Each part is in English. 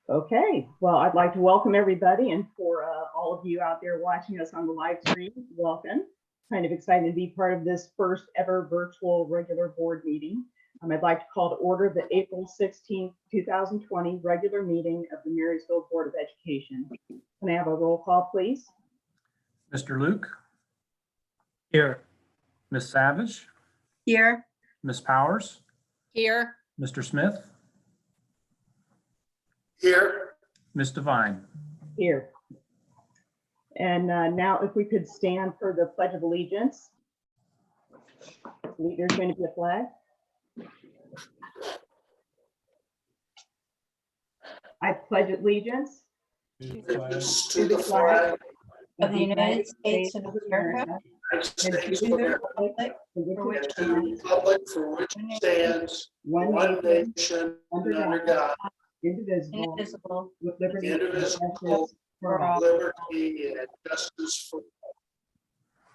Okay, well, I'd like to welcome everybody, and for all of you out there watching us on the live stream, welcome. Kind of excited to be part of this first ever virtual regular board meeting. I'd like to call to order the April 16th, 2020 regular meeting of the Marysville Board of Education. Can I have a roll call, please? Mr. Luke? Here. Ms. Savage? Here. Ms. Powers? Here. Mr. Smith? Here. Ms. Devine? Here. And now if we could stand for the Pledge of Allegiance. There's going to be a flag. I pledge allegiance To the flag Of the United States of America. and to the republic for which it stands, one nation, under God, indivisible, Indivisible. with liberty and indivisible, justice for all. liberty and justice for all.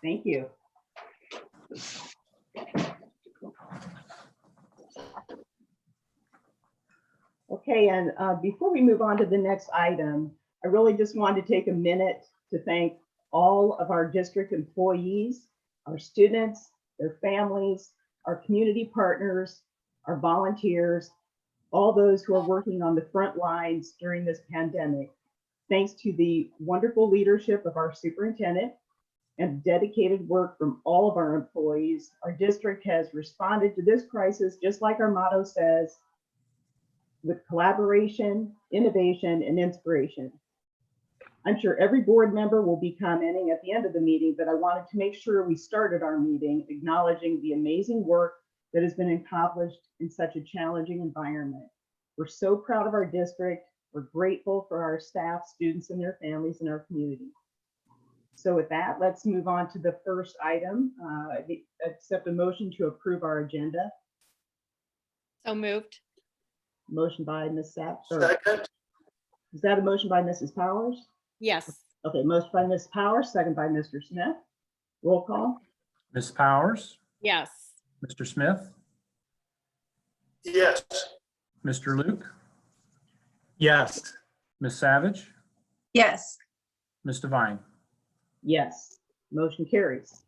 Thank you. Okay, and before we move on to the next item, I really just wanted to take a minute to thank all of our district employees, our students, their families, our community partners, our volunteers, all those who are working on the front lines during this pandemic. Thanks to the wonderful leadership of our superintendent and dedicated work from all of our employees, our district has responded to this crisis, just like our motto says, with collaboration, innovation, and inspiration. I'm sure every board member will be commenting at the end of the meeting, but I wanted to make sure we started our meeting acknowledging the amazing work that has been accomplished in such a challenging environment. We're so proud of our district. We're grateful for our staff, students, and their families in our community. So with that, let's move on to the first item. Accept a motion to approve our agenda. So moved. Motion by Ms. Sapp. Second, Is that a motion by Mrs. Powers? Yes. Okay, motion by Ms. Powers, second by Mr. Smith. Roll call. Ms. Powers? Yes. Mr. Smith? yes. Mr. Luke? Yes. Ms. Savage? Yes. Ms. Devine? Yes, motion carries.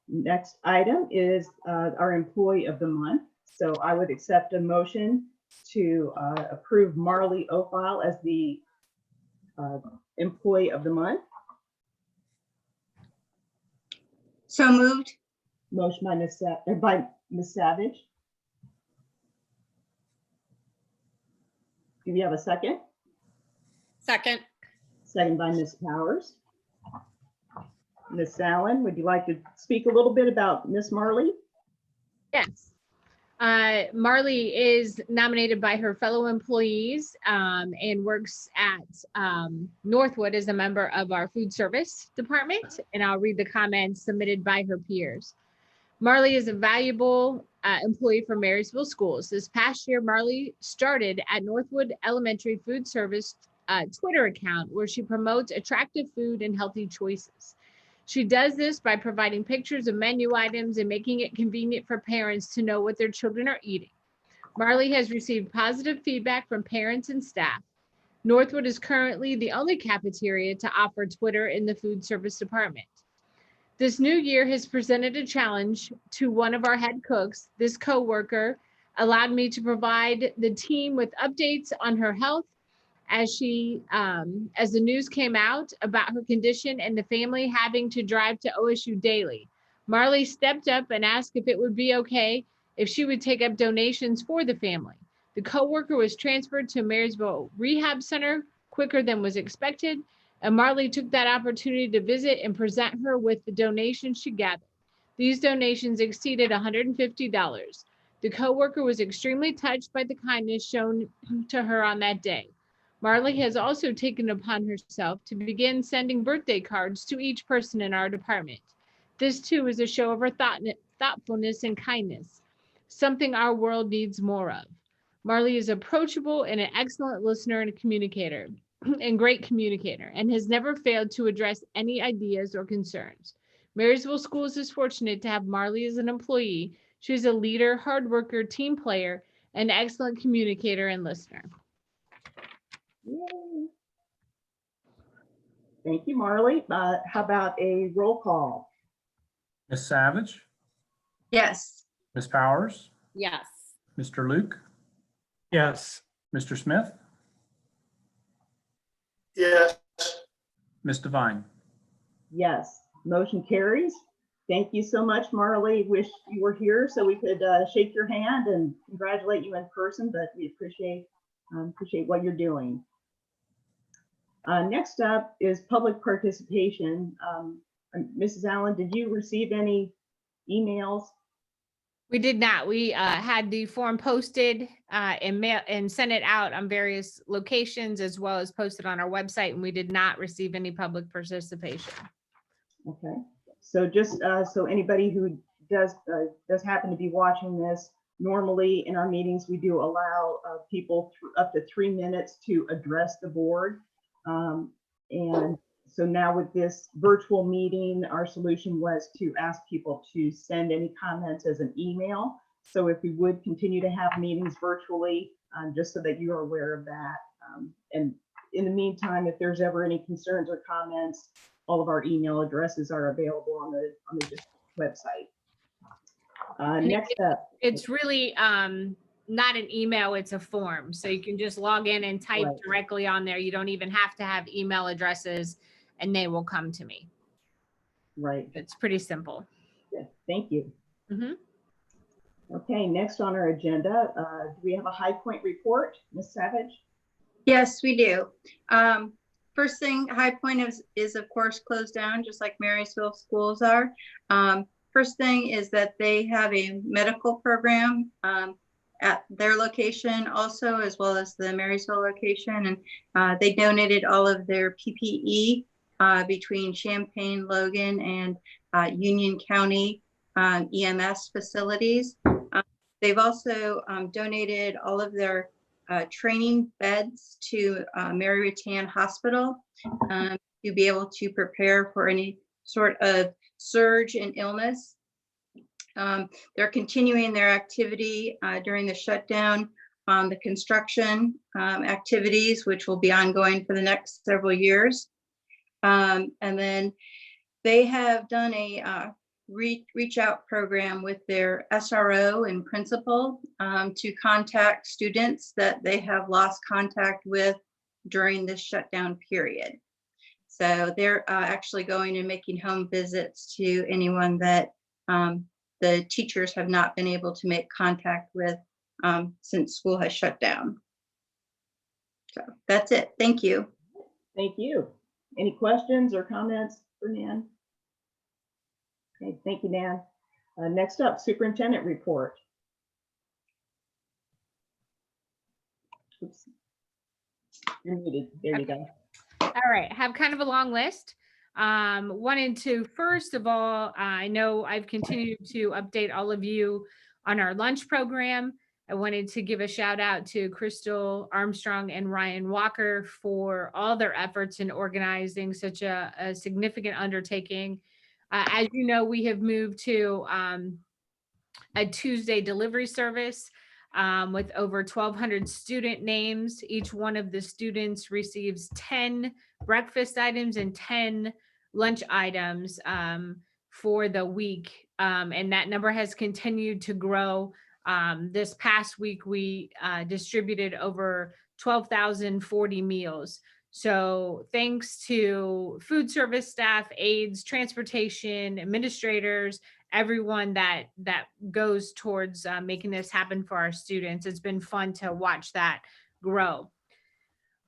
Next item is our employee of the month. So I would accept a motion to approve Marley Ophile as the employee of the month. So moved. Motion by Ms. Savage. Do we have a second? Second. Second by Ms. Powers. Ms. Allen, would you like to speak a little bit about Ms. Marley? Yes. Marley is nominated by her fellow employees and works at Northwood as a member of our food service department. And I'll read the comments submitted by her peers. Marley is a valuable employee for Marysville Schools. This past year, Marley started at Northwood Elementary Food Service Twitter account where she promotes attractive food and healthy choices. She does this by providing pictures of menu items and making it convenient for parents to know what their children are eating. Marley has received positive feedback from parents and staff. Northwood is currently the only cafeteria to offer Twitter in the food service department. This new year has presented a challenge to one of our head cooks. This coworker allowed me to provide the team with updates on her health as the news came out about her condition and the family having to drive to OSU daily. Marley stepped up and asked if it would be okay if she would take up donations for the family. The coworker was transferred to Marysville Rehab Center quicker than was expected, and Marley took that opportunity to visit and present her with the donations she gathered. These donations exceeded $150. The coworker was extremely touched by the kindness shown to her on that day. Marley has also taken upon herself to begin sending birthday cards to each person in our department. This too is a show of her thoughtfulness and kindness, something our world needs more of. Marley is approachable and an excellent listener and a communicator, and great communicator, and has never failed to address any ideas or concerns. Marysville Schools is fortunate to have Marley as an employee. She is a leader, hard worker, team player, and excellent communicator and listener. Yay. Thank you, Marley. How about a roll call? Ms. Savage, Yes. Ms. Powers, Yes. Mr. Luke, Yes. Mr. Smith, yes, Ms. Devine. Yes, motion carries. Thank you so much, Marley. Wish you were here so we could shake your hand and congratulate you in person, but we appreciate what you're doing. Next up is public participation. Mrs. Allen, did you receive any emails? We did not. We had the form posted and mail and sent it out on various locations as well as posted on our website, and we did not receive any public participation. Okay, so just so anybody who does happen to be watching this, normally in our meetings, we do allow people up to 3 minutes to address the board. And so now with this virtual meeting, our solution was to ask people to send any comments as an email. So if we would continue to have meetings virtually, just so that you are aware of that. And in the meantime, if there's ever any concerns or comments, all of our email addresses are available on the district website. Next up. It's really not an email, it's a form. So you can just log in and type Right. directly on there. You don't even have to have email addresses and they will come to me. Right. It's pretty simple. Yeah, thank you. Mhm. Okay, next on our agenda, do we have a High Point report, Ms. Savage? Yes, we do. First thing, High Point is of course closed down, just like Marysville schools are. First thing is that they have a medical program at their location also, as well as the Marysville location. And they donated all of their PPE between Champaign, Logan, and Union County EMS facilities. They've also donated all of their training beds to Mary Rattan Hospital to be able to prepare for any sort of surge in illness. They're continuing their activity during the shutdown on the construction activities, which will be ongoing for the next several years. And then they have done a reach out program with their SRO and principal to contact students that they have lost contact with during this shutdown period. So they're actually going and making home visits to anyone that the teachers have not been able to make contact with since school has shut down. So that's it. Thank you. Thank you. Any questions or comments for Nan? Okay, thank you, Nan. Next up, Superintendent Report. Oops. You're muted. There you go. All right, have kind of a long list. Wanted to, first of all, I know I've continued to update all of you on our lunch program. I wanted to give a shout out to Crystal Armstrong and Ryan Walker for all their efforts in organizing such a significant undertaking. As you know, we have moved to a Tuesday delivery service with over 1,200 student names. Each one of the students receives 10 breakfast items and 10 lunch items for the week. And that number has continued to grow. This past week, we distributed over 12,040 meals. So thanks to food service staff, aides, transportation, administrators, everyone that goes towards making this happen for our students. It's been fun to watch that grow.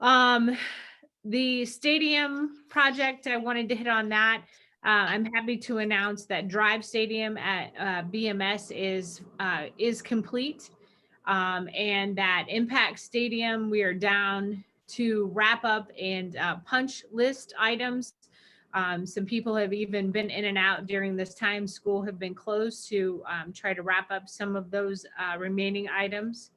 The stadium project, I wanted to hit on that. I'm happy to announce that Drive Stadium at BMS is complete, and that Impact Stadium, we are down to wrap up and punch list items. Some people have even been in and out during this time. School have been closed to try to wrap up some of those remaining items.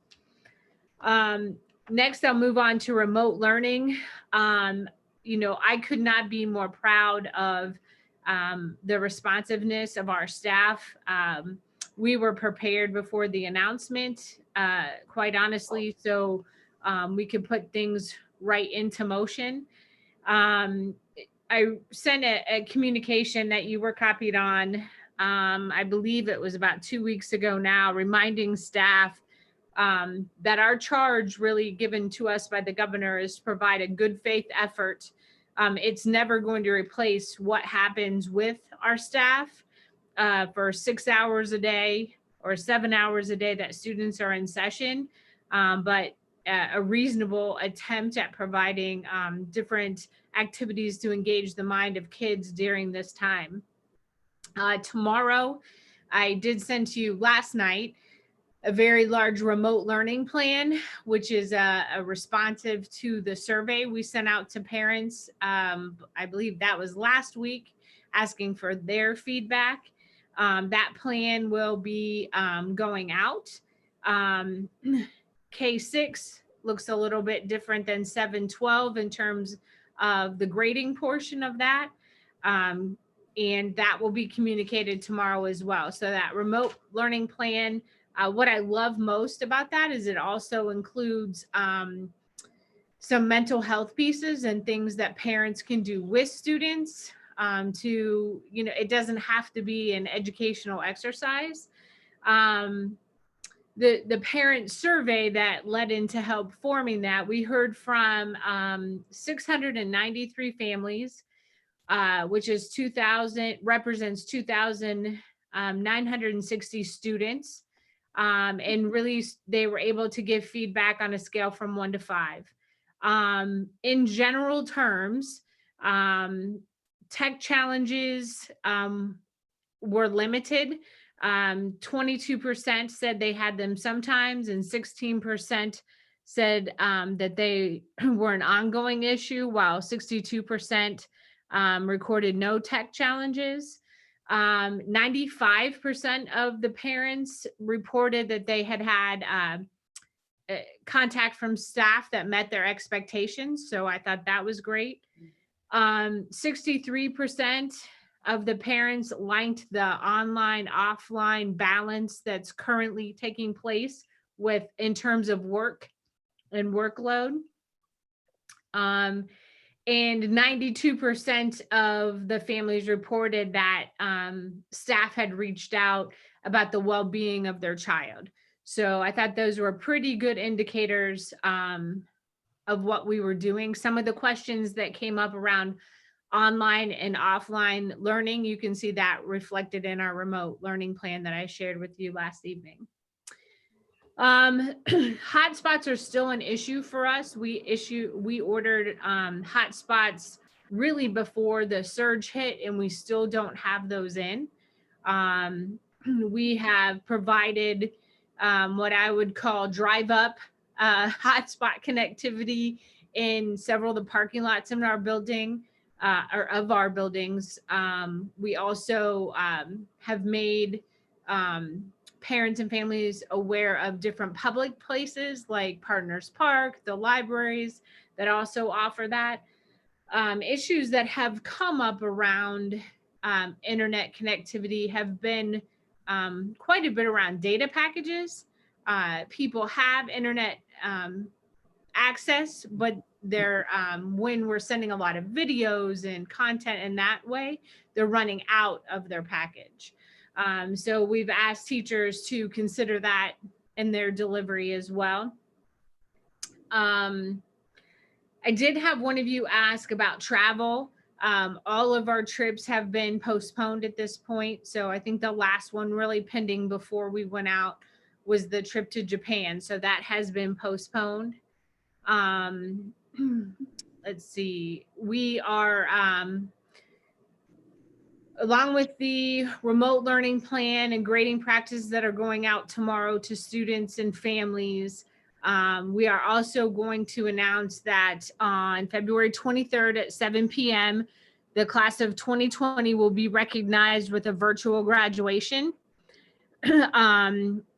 Next, I'll move on to remote learning. You know, I could not be more proud of the responsiveness of our staff. We were prepared before the announcement, quite honestly, so we could put things right into motion. I sent a communication that you were copied on. I believe it was about 2 weeks ago now, reminding staff that our charge really given to us by the governor is to provide a good faith effort. It's never going to replace what happens with our staff for 6 hours a day or 7 hours a day that students are in session, but a reasonable attempt at providing different activities to engage the mind of kids during this time. Tomorrow, I did send to you last night a very large remote learning plan, which is responsive to the survey we sent out to parents. I believe that was last week, asking for their feedback. That plan will be going out. K6 looks a little bit different than 712 in terms of the grading portion of that. And that will be communicated tomorrow as well. So that remote learning plan, what I love most about that is it also includes some mental health pieces and things that parents can do with students to, you know, it doesn't have to be an educational exercise. The parent survey that led into help forming that, we heard from 693 families, which is 2,000, represents 2,960 students. And really, they were able to give feedback on a scale from 1 to 5. In general terms, tech challenges were limited. 22% said they had them sometimes, and 16% said that they were an ongoing issue, while 62% recorded no tech challenges. 95% of the parents reported that they had contact from staff that met their expectations. So I thought that was great. 63% of the parents liked the online offline balance that's currently taking place with in terms of work and workload. And 92% of the families reported that staff had reached out about the well-being of their child. So I thought those were pretty good indicators of what we were doing. Some of the questions that came up around online and offline learning, you can see that reflected in our remote learning plan that I shared with you last evening. Hotspots are still an issue for us. We ordered hotspots really before the surge hit, and we still don't have those in. We have provided what I would call drive-up hotspot connectivity in several of the parking lots in our building, or of our buildings. We also have made parents and families aware of different public places like Partners Park, the libraries that also offer that. Issues that have come up around internet connectivity have been quite a bit around data packages. People have internet access, but they're when we're sending a lot of videos and content in that way, they're running out of their package. So we've asked teachers to consider that in their delivery as well. I did have one of you ask about travel. All of our trips have been postponed at this point. So I think the last one really pending before we went out was the trip to Japan. So that has been postponed. Let's see, we are, along with the remote learning plan and grading practices that are going out tomorrow to students and families, we are also going to announce that on February 23rd at 7 p.m., the class of 2020 will be recognized with a virtual graduation.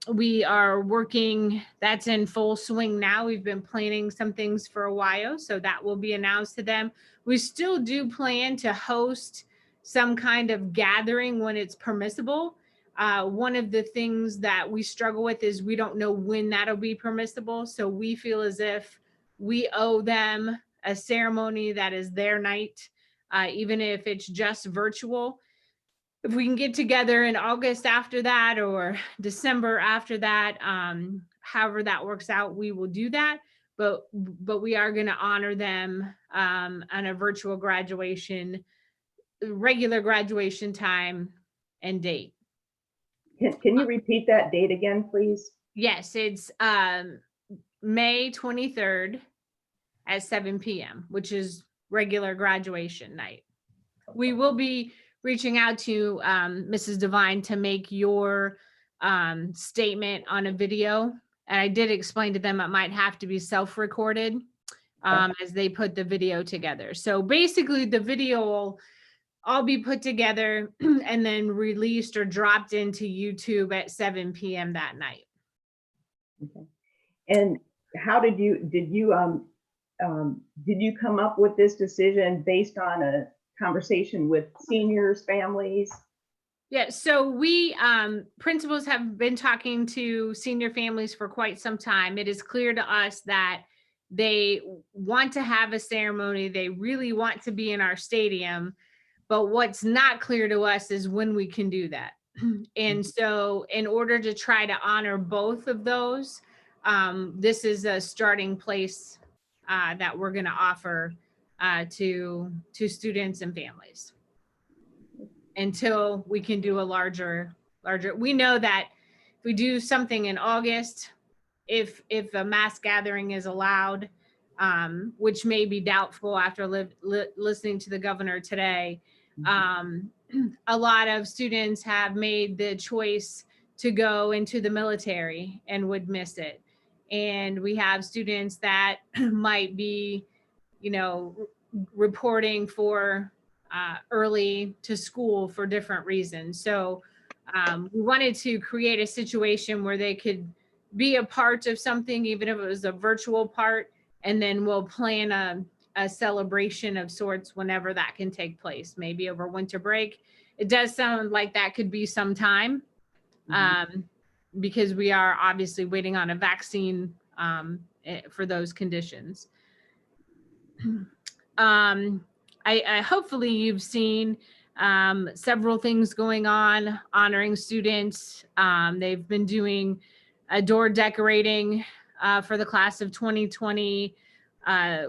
We are working, that's in full swing now. We've been planning some things for a while, so that will be announced to them. We still do plan to host some kind of gathering when it's permissible. One of the things that we struggle with is we don't know when that'll be permissible. So we feel as if we owe them a ceremony that is their night, even if it's just virtual. If we can get together in August after that or December after that, however that works out, we will do that. But we are going to honor them on a virtual graduation, regular graduation time and date. Can you repeat that date again, please? Yes, it's May 23rd at 7 p.m., which is regular graduation night. We will be reaching out to Mrs. Devine to make your statement on a video. And I did explain to them it might have to be self-recorded as they put the video together. So basically the video will all be put together and then released or dropped into YouTube at 7 p.m. that night. Okay. And how did you come up with this decision based on a conversation with seniors, families? Yeah, so we principals have been talking to senior families for quite some time. It is clear to us that they want to have a ceremony. They really want to be in our stadium. But what's not clear to us is when we can do that. And so in order to try to honor both of those, this is a starting place that we're going to offer to students and families until we can do a larger. We know that if we do something in August, if a mass gathering is allowed, which may be doubtful after listening to the governor today, a lot of students have made the choice to go into the military and would miss it. And we have students that might be, reporting for early to school for different reasons. So we wanted to create a situation where they could be a part of something, even if it was a virtual part, and then we'll plan a celebration of sorts whenever that can take place, maybe over winter break. It does sound like that could be some time because we are obviously waiting on a vaccine for those conditions. I hopefully you've seen several things going on honoring students. They've been doing a door decorating for the class of 2020.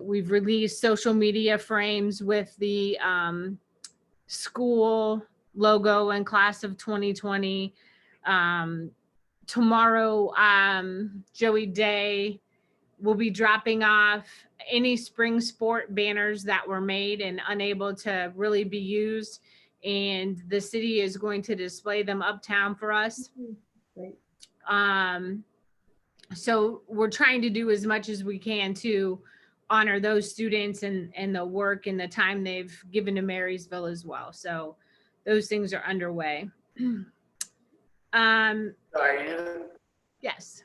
We've released social media frames with the school logo and class of 2020. Tomorrow, Joey Day will be dropping off any spring sport banners that were made and unable to really be used. And the city is going to display them uptown for us. Great. So we're trying to do as much as we can to honor those students and the work and the time they've given to Marysville as well. So those things are underway. Diane, Yes.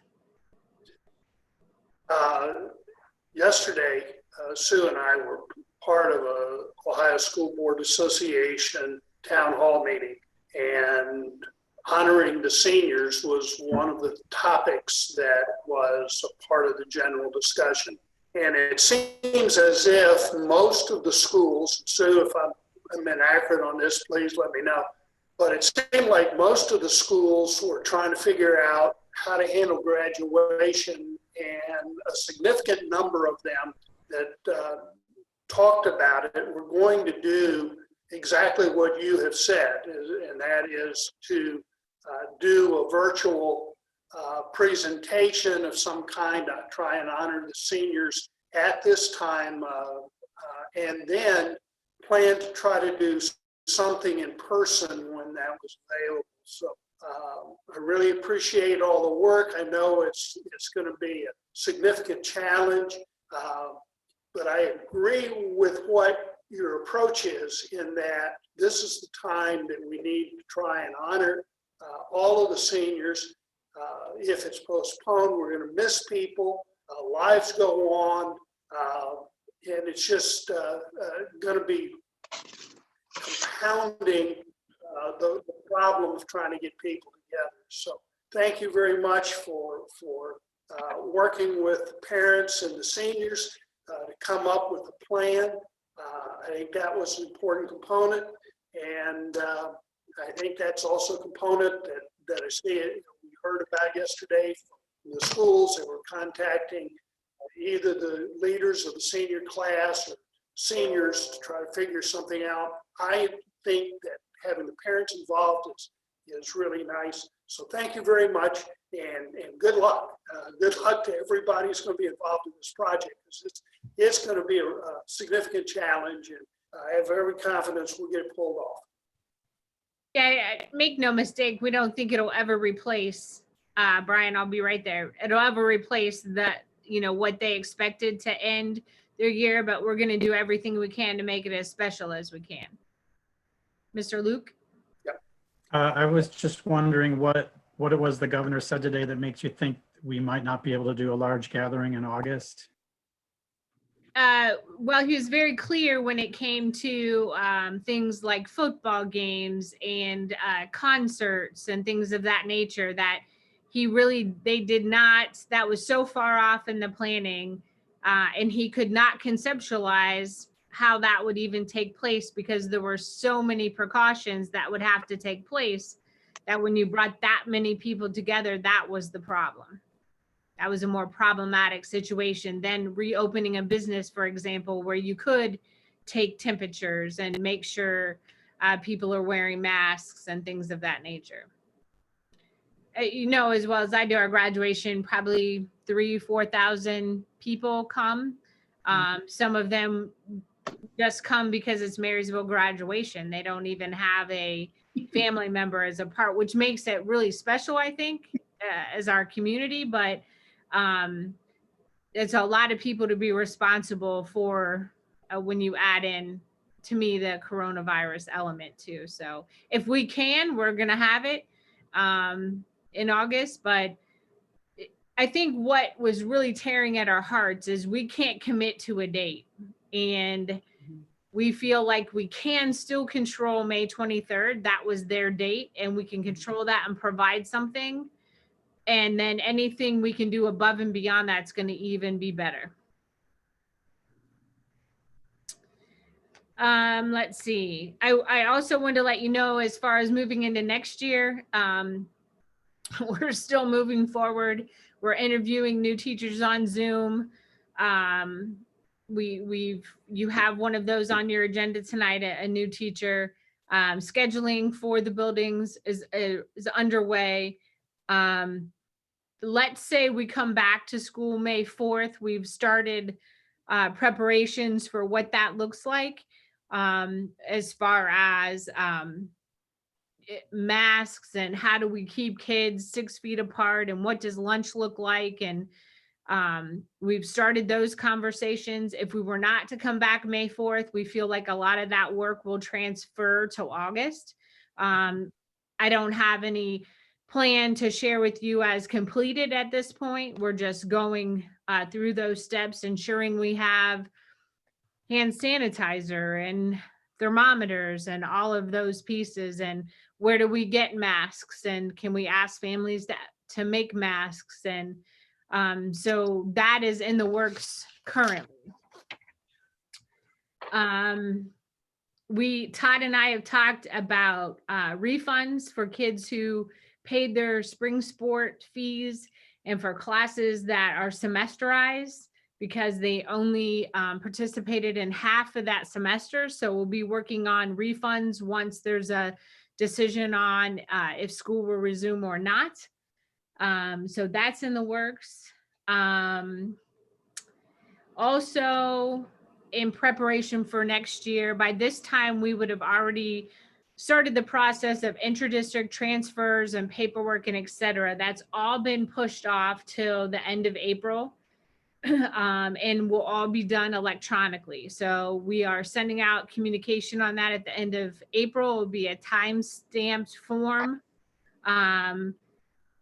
yesterday, Sue and I were part of a Ohio School Board Association town hall meeting, and honoring the seniors was one of the topics that was a part of the general discussion. And it seems as if most of the schools, Sue, if I'm inaccurate on this, please let me know, but it seemed like most of the schools were trying to figure out how to handle graduation, and a significant number of them that talked about it were going to do exactly what you have said, and that is to do a virtual presentation of some kind, try and honor the seniors at this time, and then plan to try to do something in person when that was available. So I really appreciate all the work. I know it's going to be a significant challenge, but I agree with what your approach is, in that this is the time that we need to try and honor all of the seniors. If it's postponed, we're going to miss people. Lives go on, and it's just going to be compounding the problem of trying to get people together. So thank you very much for working with the parents and the seniors to come up with a plan. I think that was an important component. And I think that's also a component that I see it, we heard about yesterday from the schools that were contacting either the leaders of the senior class or seniors to try to figure something out. I think that having the parents involved is really nice. So thank you very much, and good luck. Good luck to everybody who's going to be involved in this project, because it's going to be a significant challenge, and I have every confidence we'll get it pulled off. Yeah, make no mistake, we don't think it'll ever replace, Brian, I'll be right there. It'll ever replace that, what they expected to end their year, but we're going to do everything we can to make it as special as we can. Mr. Luke? I was just wondering what it was the governor said today that makes you think we might not be able to do a large gathering in August? Well, he was very clear when it came to things like football games and concerts and things of that nature, that they did not, that was so far off in the planning, and he could not conceptualize how that would even take place, because there were so many precautions that would have to take place, that when you brought that many people together, that was the problem. That was a more problematic situation than reopening a business, for example, where you could take temperatures and make sure people are wearing masks and things of that nature. As well as I do, our graduation, probably 3,000-4,000 people come. Some of them just come because it's Marysville graduation. They don't even have a family member as a part, which makes it really special, I think, as our community. But it's a lot of people to be responsible for when you add in, to me, the coronavirus element too. So if we can, we're going to have it in August. But I think what was really tearing at our hearts is we can't commit to a date. And we feel like we can still control May 23rd. That was their date, and we can control that and provide something. And then anything we can do above and beyond that's going to even be better. Let's see. I also wanted to let you know, as far as moving into next year, we're still moving forward. We're interviewing new teachers on Zoom. You have one of those on your agenda tonight, a new teacher. Scheduling for the buildings is underway. Let's say we come back to school May 4th. We've started preparations for what that looks like, as far as masks and how do we keep kids 6 feet apart, and what does lunch look like. And we've started those conversations. If we were not to come back May 4th, we feel like a lot of that work will transfer to August. I don't have any plan to share with you as completed at this point. We're just going through those steps, ensuring we have hand sanitizer and thermometers and all of those pieces, and where do we get masks, and can we ask families to make masks. And so that is in the works currently. Todd and I have talked about refunds for kids who paid their spring sport fees, and for classes that are semesterized, because they only participated in half of that semester. So we'll be working on refunds once there's a decision on if school will resume or not. So that's in the works. Also, in preparation for next year, by this time we would have already started the process of intra-district transfers and paperwork and et cetera. That's all been pushed off till the end of April. And will all be done electronically. So we are sending out communication on that at the end of April. It will be a time-stamped form.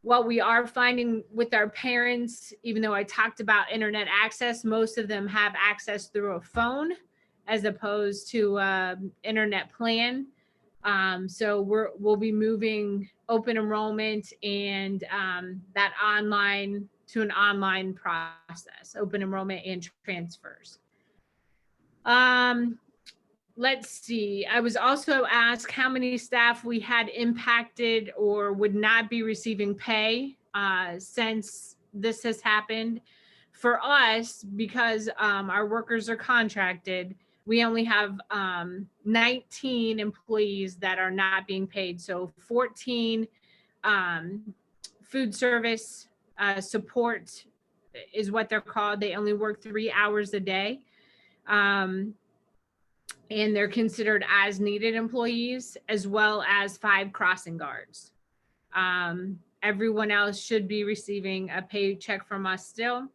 What we are finding with our parents, even though I talked about internet access, most of them have access through a phone as opposed to internet plan. So we'll be moving open enrollment and that online to an online process, open enrollment and transfers. Let's see. I was also asked how many staff we had impacted or would not be receiving pay since this has happened. For us, because our workers are contracted, we only have 19 employees that are not being paid. So 14 food service support is what they're called. They only work 3 hours a day. And they're considered as needed employees, as well as 5 crossing guards. Everyone else should be receiving a paycheck from us still.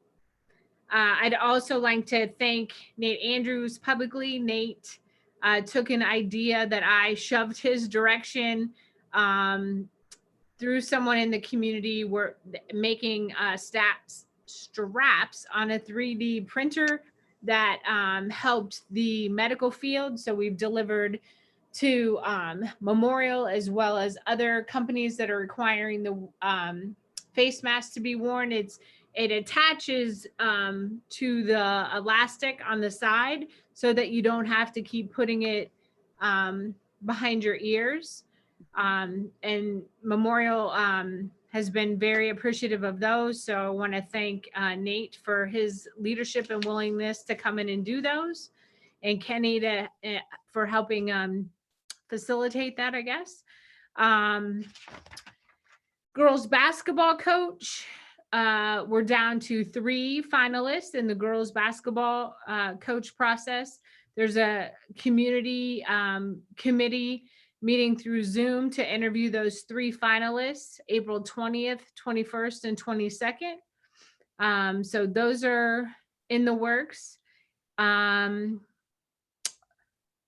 I'd also like to thank Nate Andrews publicly. Nate took an idea that I shoved his direction through someone in the community. We're making straps on a 3D printer that helped the medical field. So we've delivered to Memorial, as well as other companies that are requiring the face mask to be worn. It attaches to the elastic on the side so that you don't have to keep putting it behind your ears. And Memorial has been very appreciative of those. So I want to thank Nate for his leadership and willingness to come in and do those, and Kenny for helping facilitate that, I guess. Girls basketball coach, we're down to 3 finalists in the girls basketball coach process. There's a community committee meeting through Zoom to interview those 3 finalists, April 20th, 21st, and 22nd. So those are in the works.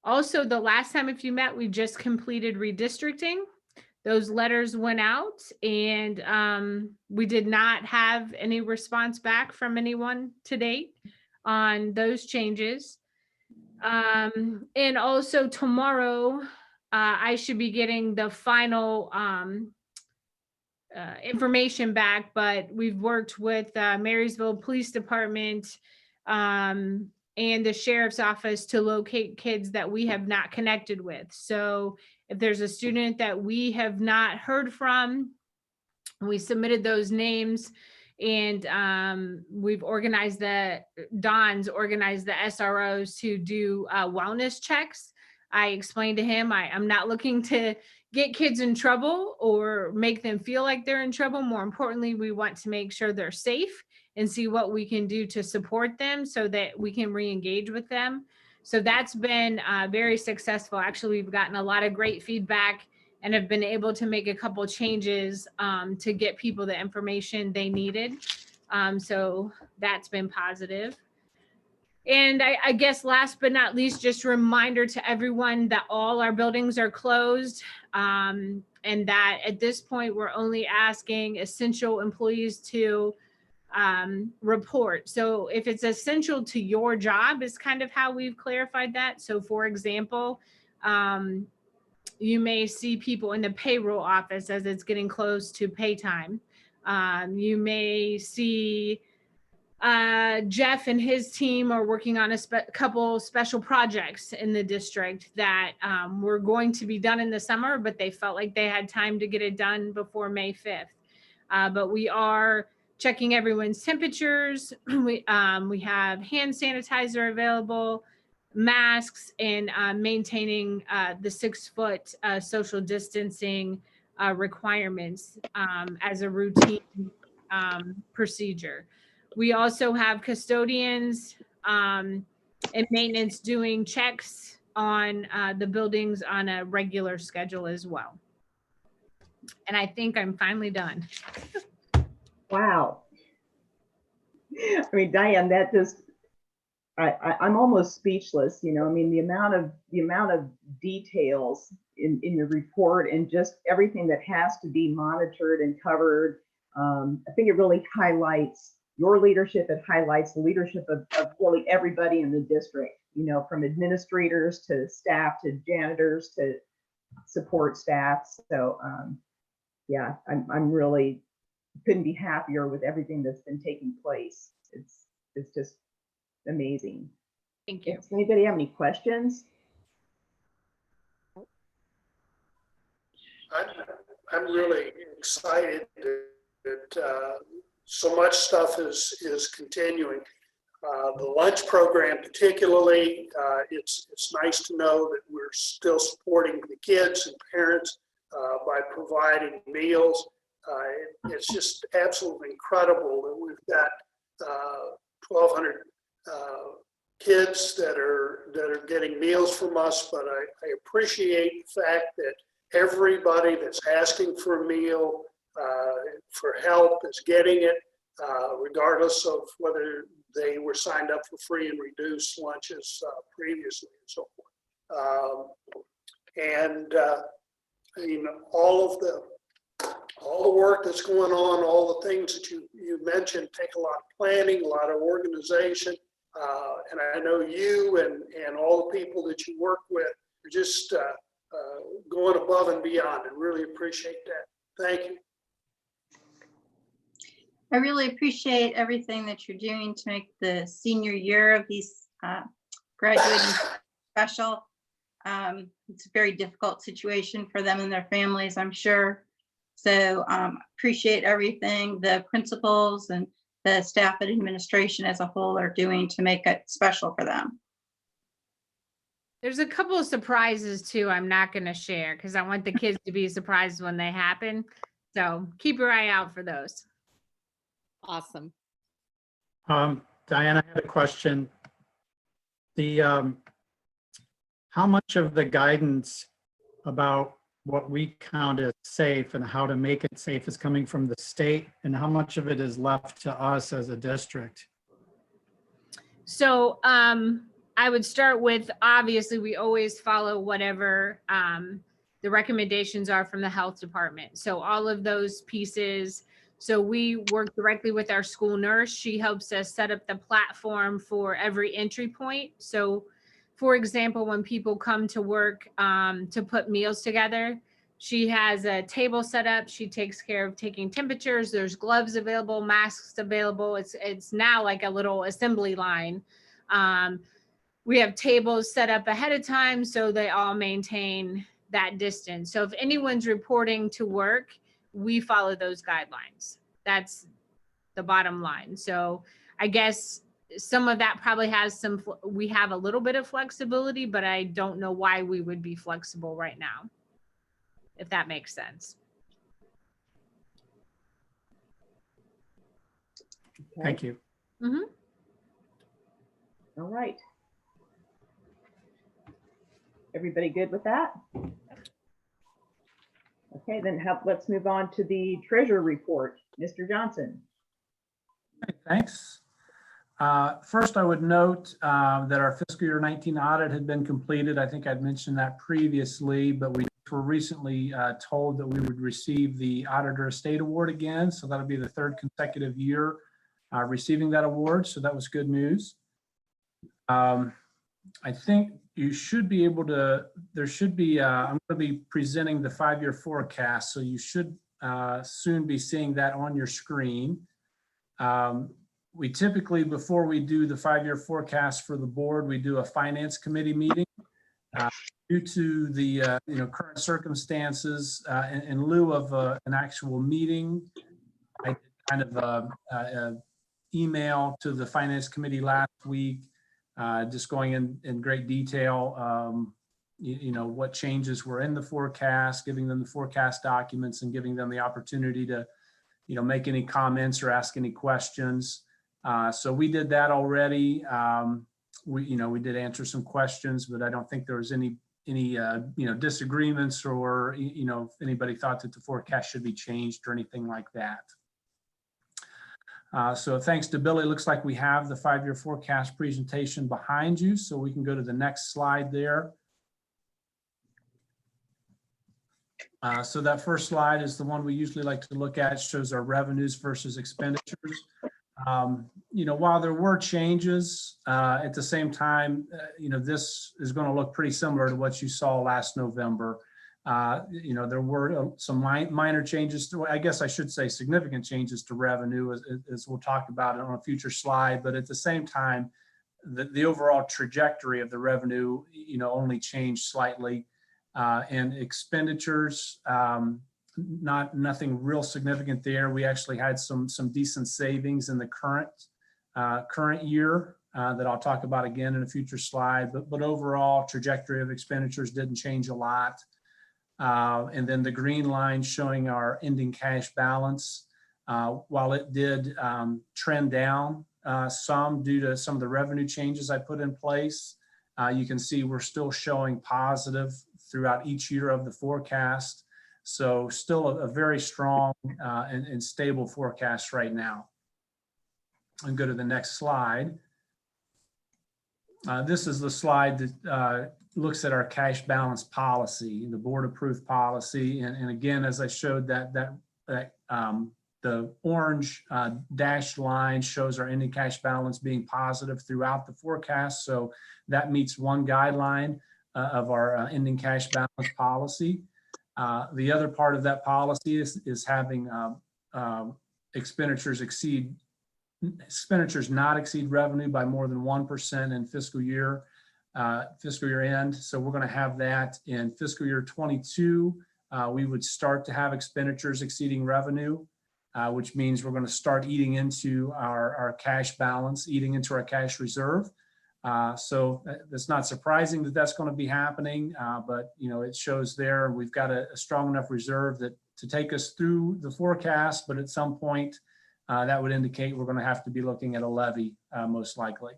Also, the last time, if you met, we just completed redistricting. Those letters went out, and we did not have any response back from anyone to date on those changes. And also tomorrow, I should be getting the final information back, but we've worked with Marysville Police Department and the Sheriff's Office to locate kids that we have not connected with. So if there's a student that we have not heard from, we submitted those names, and we've organized Don's organized the SROs to do wellness checks. I explained to him, I'm not looking to get kids in trouble or make them feel like they're in trouble. More importantly, we want to make sure they're safe and see what we can do to support them so that we can re-engage with them. So that's been very successful. Actually, we've gotten a lot of great feedback and have been able to make a couple changes to get people the information they needed. So that's been positive. And I guess last but not least, just a reminder to everyone that all our buildings are closed, and that at this point, we're only asking essential employees to report. So if it's essential to your job is kind of how we've clarified that. So for example, you may see people in the payroll office as it's getting close to pay time. You may see Jeff and his team are working on a couple special projects in the district that were going to be done in the summer, but they felt like they had time to get it done before May 5th. But we are checking everyone's temperatures. We have hand sanitizer available, masks, and maintaining the 6-foot social distancing requirements as a routine procedure. We also have custodians and maintenance doing checks on the buildings on a regular schedule as well. And I think I'm finally done. Wow. I mean, Diane, that just, I'm almost speechless, you know. I mean, the amount of details in your report and just everything that has to be monitored and covered. I think it really highlights your leadership. It highlights the leadership of really everybody in the district, you know, from administrators to staff to janitors to support staff. So yeah, I'm really couldn't be happier with everything that's been taking place. It's just amazing. Thank you. Does anybody have any questions? I'm really excited that so much stuff is continuing. The lunch program particularly, it's nice to know that we're still supporting the kids and parents by providing meals. It's just absolutely incredible that we've got 1,200 kids that are getting meals from us, but I appreciate the fact that everybody that's asking for a meal for help is getting it, regardless of whether they were signed up for free and reduced lunches previously and so forth. All the work that's going on, all the things that you mentioned take a lot of planning, a lot of organization. And I know you and all the people that you work with are just going above and beyond, and really appreciate that. Thank you. I really appreciate everything that you're doing to make the senior year of these graduating special. It's a very difficult situation for them and their families, I'm sure. So appreciate everything the principals and the staff and administration as a whole are doing to make it special for them. There's a couple of surprises too I'm not going to share because I want the kids to be surprised when they happen. So keep your eye out for those. Awesome. Diana, I had a question. How much of the guidance about what we count as safe and how to make it safe is coming from the state, and how much of it is left to us as a district? So I would start with, obviously, we always follow whatever the recommendations are from the health department. So all of those pieces. So we work directly with our school nurse. She helps us set up the platform for every entry point. So for example, when people come to work to put meals together, she has a table set up. She takes care of taking temperatures. There's gloves available, masks available. It's now like a little assembly line. We have tables set up ahead of time so they all maintain that distance. So if anyone's reporting to work, we follow those guidelines. That's the bottom line. So I guess some of that probably has we have a little bit of flexibility, but I don't know why we would be flexible right now, if that makes sense. Thank you. Mm-hmm. All right. Everybody good with that? Okay, then let's move on to the treasurer report. Mr. Johnson. Okay, thanks. First, I would note that our fiscal year 19 audit had been completed. I think I'd mentioned that previously, but we were recently told that we would receive the Auditor Estate Award again. So that'll be the third consecutive year receiving that award. So that was good news. I think you should be able to, there should be, I'm going to be presenting the 5-year forecast. So you should soon be seeing that on your screen. We typically, before we do the 5-year forecast for the board, we do a finance committee meeting. Due to the current circumstances, in lieu of an actual meeting, I did kind of an email to the finance committee last week, just going in great detail, what changes were in the forecast, giving them the forecast documents and giving them the opportunity to, make any comments or ask any questions. So we did that already. We did answer some questions, but I don't think there was any disagreements or, if anybody thought that the forecast should be changed or anything like that. So thanks to Billy, looks like we have the 5-year forecast presentation behind you. So we can go to the next slide there. So that first slide is the one we usually like to look at. It shows our revenues versus expenditures. While there were changes, at the same time, this is going to look pretty similar to what you saw last November. There were some minor changes to, I guess I should say significant changes to revenue as we'll talk about it on a future slide. But at the same time, the overall trajectory of the revenue, only changed slightly. And expenditures, nothing real significant there. We actually had some decent savings in the current year that I'll talk about again in a future slide. But overall trajectory of expenditures didn't change a lot. And then the green line showing our ending cash balance, while it did trend down some due to some of the revenue changes I put in place, you can see we're still showing positive throughout each year of the forecast. So still a very strong and stable forecast right now. And go to the next slide. This is the slide that looks at our cash balance policy, the board approved policy. And again, as I showed the orange dashed line shows our ending cash balance being positive throughout the forecast. So that meets one guideline of our ending cash balance policy. The other part of that policy is having expenditures not exceed revenue by more than 1% in fiscal year end. So we're going to have that in fiscal year 22. We would start to have expenditures exceeding revenue, which means we're going to start eating into our cash balance, eating into our cash reserve. So it's not surprising that that's going to be happening, but it shows there we've got a strong enough reserve to take us through the forecast, but at some point that would indicate we're going to have to be looking at a levy most likely.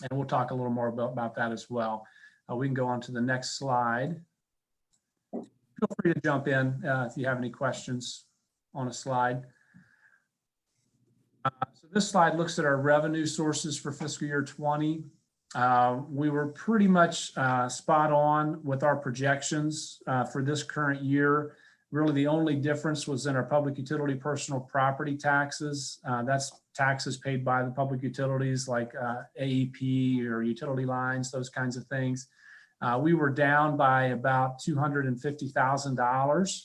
And we'll talk a little more about that as well. We can go on to the next slide. Feel free to jump in if you have any questions on a slide. So this slide looks at our revenue sources for fiscal year 20. We were pretty much spot on with our projections for this current year. Really, the only difference was in our public utility personal property taxes. That's taxes paid by the public utilities like AEP or utility lines, those kinds of things. We were down by about $250,000.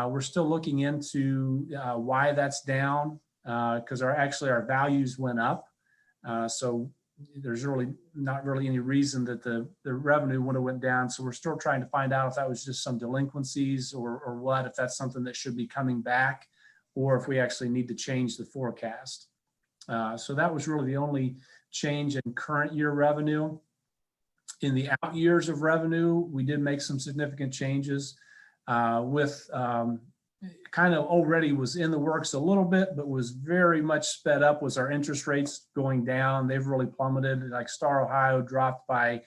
We're still looking into why that's down because our values went up. So there's not really any reason that the revenue would have went down. So we're still trying to find out if that was just some delinquencies or what, if that's something that should be coming back, or if we actually need to change the forecast. So that was really the only change in current year revenue. In the out years of revenue, we did make some significant changes with kind of already was in the works a little bit, but was very much sped up was our interest rates going down. They've really plummeted. Like Star Ohio dropped by,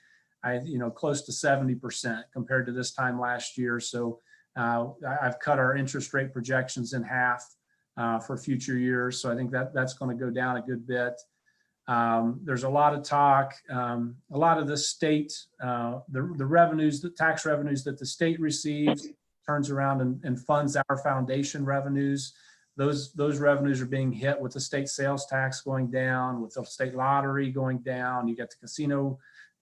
close to 70% compared to this time last year. So I've cut our interest rate projections in half for future years. So I think that's going to go down a good bit. There's a lot of talk, a lot of the state, the revenues, the tax revenues that the state receives turns around and funds our foundation revenues. Those revenues are being hit with the state sales tax going down, with the state lottery going down. You get the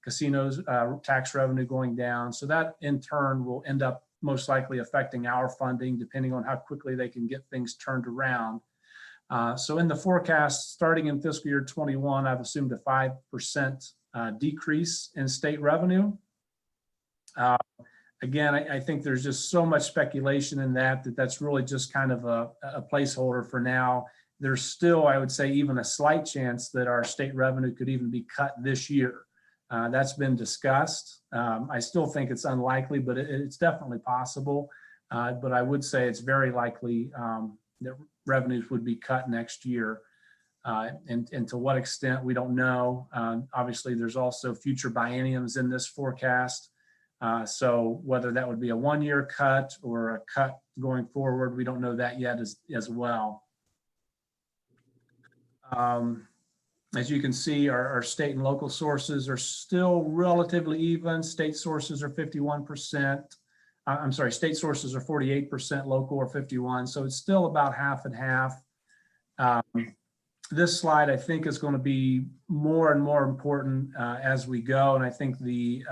casinos tax revenue going down. So that in turn will end up most likely affecting our funding depending on how quickly they can get things turned around. So in the forecast, starting in fiscal year 21, I've assumed a 5% decrease in state revenue. Again, I think there's just so much speculation in that's really just kind of a placeholder for now. There's still, I would say, even a slight chance that our state revenue could even be cut this year. That's been discussed. I still think it's unlikely, but it's definitely possible. But I would say it's very likely that revenues would be cut next year. And to what extent, we don't know. Obviously, there's also future bienniums in this forecast. So whether that would be a one-year cut or a cut going forward, we don't know that yet as well. As you can see, our state and local sources are still relatively even. State sources are 51%. I'm sorry, state sources are 48%, local are 51%. So it's still about half and half. This slide, I think, is going to be more and more important as we go. And I think the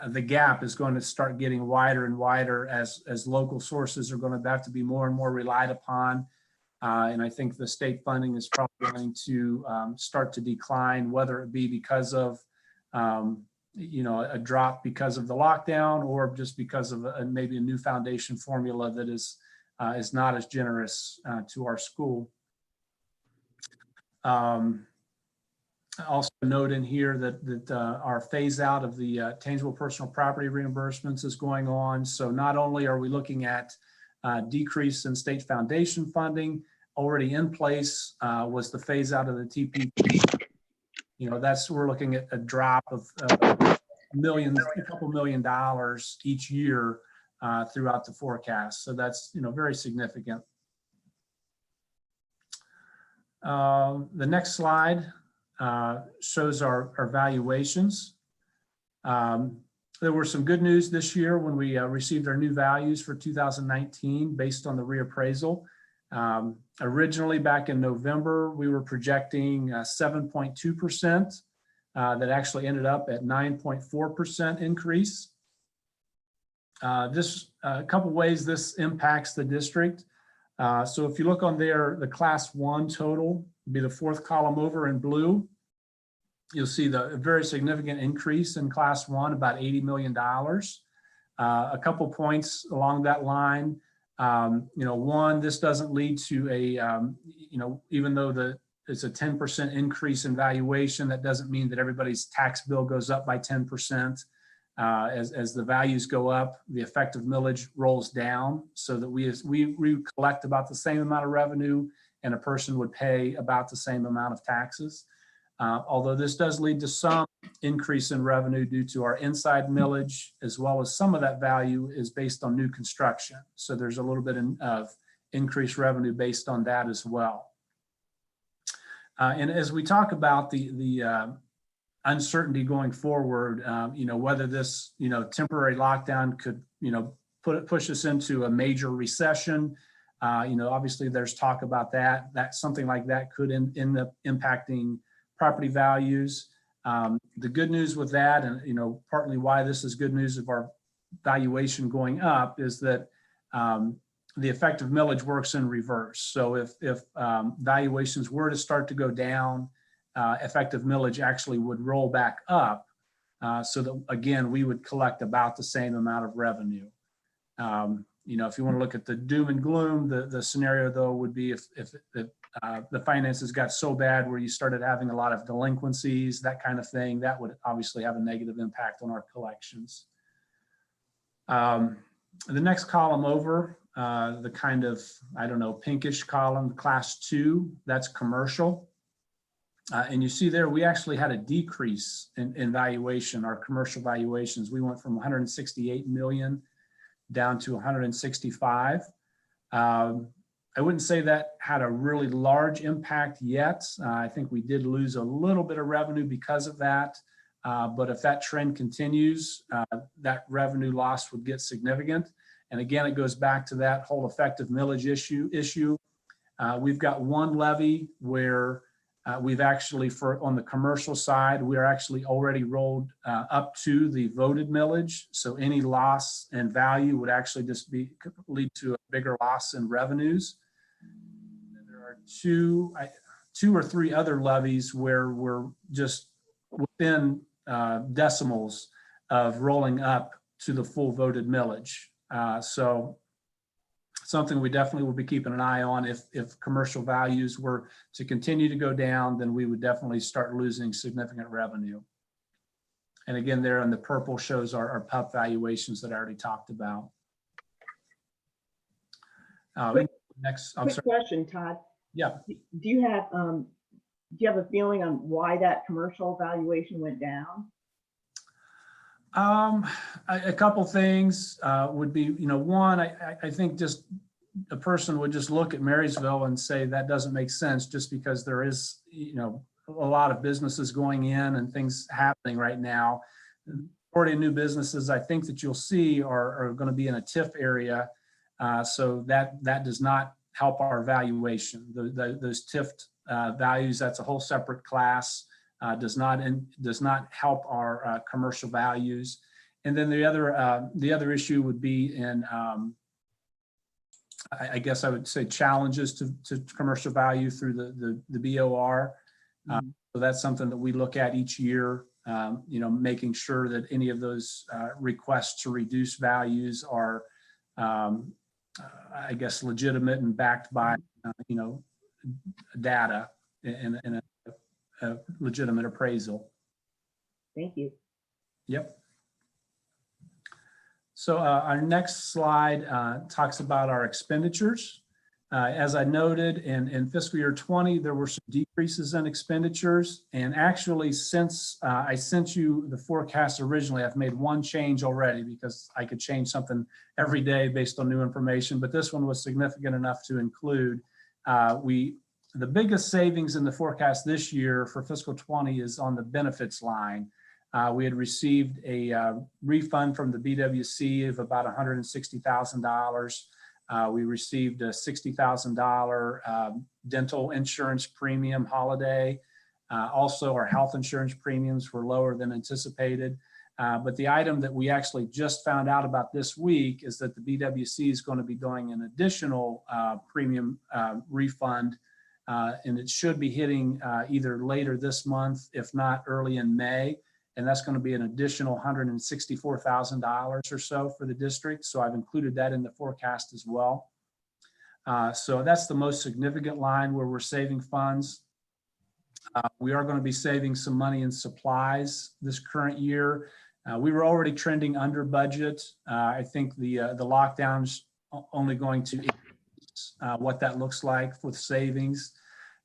the gap is going to start getting wider and wider as local sources are going to have to be more and more relied upon. And I think the state funding is probably going to start to decline, whether it be because of a drop because of the lockdown, or just because of maybe a new foundation formula that is not as generous to our school. Also note in here that our phase out of the tangible personal property reimbursements is going on. So not only are we looking at decrease in state foundation funding, already in place was the phase out of the TPP. We're looking at a drop of a couple $1 million each year throughout the forecast. So that's, very significant. The next slide shows our valuations. There were some good news this year when we received our new values for 2019 based on the reappraisal. Originally, back in November, we were projecting 7.2%. That actually ended up at 9.4% increase. A couple ways this impacts the district. So if you look on there, the class 1 total would be the fourth column over in blue. You'll see the very significant increase in class 1, about $80 million. A couple points along that line. One, this doesn't lead to even though it's a 10% increase in valuation, that doesn't mean that everybody's tax bill goes up by 10%. As the values go up, the effective millage rolls down, so that we collect about the same amount of revenue and a person would pay about the same amount of taxes. Although this does lead to some increase in revenue due to our inside millage, as well as some of that value is based on new construction. So there's a little bit of increased revenue based on that as well. And as we talk about the uncertainty going forward, whether this, temporary lockdown could, push us into a major recession. Obviously there's talk about that something like that could end up impacting property values. The good news with that, and partly why this is good news of our valuation going up, is that the effective millage works in reverse. So if valuations were to start to go down, effective millage actually would roll back up, so that again we would collect about the same amount of revenue. If you want to look at the doom and gloom, the scenario though would be if the finances got so bad where you started having a lot of delinquencies, that kind of thing, that would obviously have a negative impact on our collections. The next column over, the kind of, pinkish column, class 2, that's commercial. And you see there, we actually had a decrease in valuation, our commercial valuations. We went from 168 million down to 165. I wouldn't say that had a really large impact yet. I think we did lose a little bit of revenue because of that. But if that trend continues, that revenue loss would get significant. And again, it goes back to that whole effective millage issue. We've got one levy where we've actually, on the commercial side, we're actually already rolled up to the voted millage. So any loss in value would actually just lead to a bigger loss in revenues. And there are two or three other levies where we're just within decimals of rolling up to the full voted millage. So something we definitely will be keeping an eye on. If commercial values were to continue to go down, then we would definitely start losing significant revenue. And again, there in the purple shows our PUP valuations that I already talked about. Next, I'm Quick sorry. question, Todd. Yeah. Do you have a feeling on why that commercial valuation went down? A couple things would be, one, I think just a person would just look at Marysville and say that doesn't make sense, just because there is, a lot of businesses going in and things happening right now. The majority of new businesses I think that you'll see are going to be in a TIF area. So that does not help our valuation. Those TIF values, that's a whole separate class. Does not help our commercial values. And then the other issue would be in, I guess I would say challenges to commercial value through the BOR. So that's something that we look at each year, making sure that any of those requests to reduce values are, I guess, legitimate and backed by, data and a legitimate appraisal. Thank you. Yep. So our next slide talks about our expenditures. As I noted, in fiscal year 20, there were some decreases in expenditures. And actually, since I sent you the forecast originally, I've made one change already because I could change something every day based on new information. But this one was significant enough to include. The biggest savings in the forecast this year for fiscal 20 is on the benefits line. We had received a refund from the BWC of about $160,000. We received a $60,000 dental insurance premium holiday. Also, our health insurance premiums were lower than anticipated. But the item that we actually just found out about this week is that the BWC is going to be doing an additional premium refund, and it should be hitting either later this month, if not early in May. And that's going to be an additional $164,000 or so for the district. So I've included that in the forecast as well. So that's the most significant line where we're saving funds. We are going to be saving some money in supplies this current year. We were already trending under budget. I think the lockdown's only going to increase what that looks like with savings.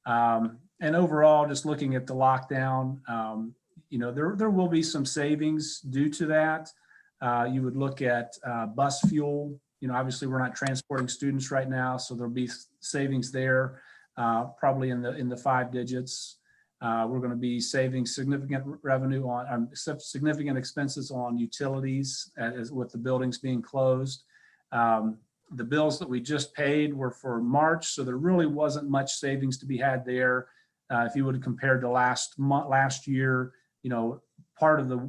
And overall, just looking at the lockdown, there will be some savings due to that. You would look at bus fuel. Obviously we're not transporting students right now, so there'll be savings there, probably in the 5 digits. We're going to be saving significant revenue on significant expenses on utilities with the buildings being closed. The bills that we just paid were for March, so there really wasn't much savings to be had there. If you would have compared to last year, part of the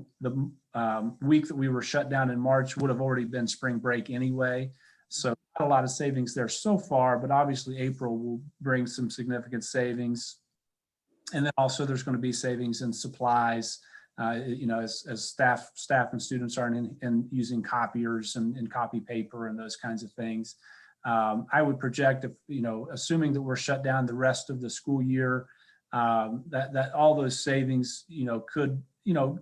week that we were shut down in March would have already been spring break anyway. So not a lot of savings there so far, but obviously April will bring some significant savings. And then also there's going to be savings in supplies, as staff and students aren't in using copiers and copy paper and those kinds of things. I would project, if assuming that we're shut down the rest of the school year, that all those savings, could,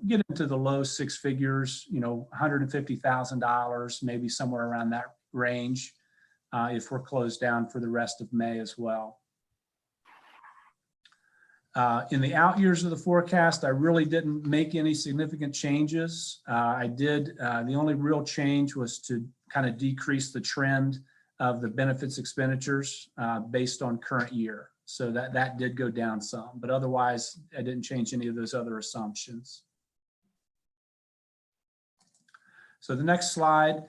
get into the low 6 figures, $150,000, maybe somewhere around that range, if we're closed down for the rest of May as well. In the out years of the forecast, I really didn't make any significant changes. The only real change was to kind of decrease the trend of the benefits expenditures based on current year. So that did go down some, but otherwise I didn't change any of those other assumptions. So the next slide,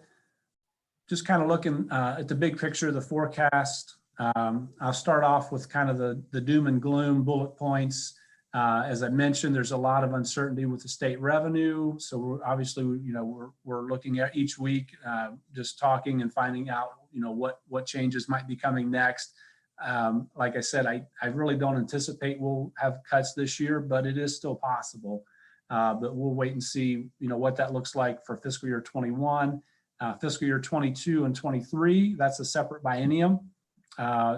just kind of looking at the big picture of the forecast. I'll start off with kind of the doom and gloom bullet points. As I mentioned, there's a lot of uncertainty with the state revenue. So we're looking at each week, just talking and finding out, what changes might be coming next. Like I said, I really don't anticipate we'll have cuts this year, but it is still possible. But we'll wait and see, what that looks like for fiscal year 21, fiscal year 22 and 23. That's a separate biennium.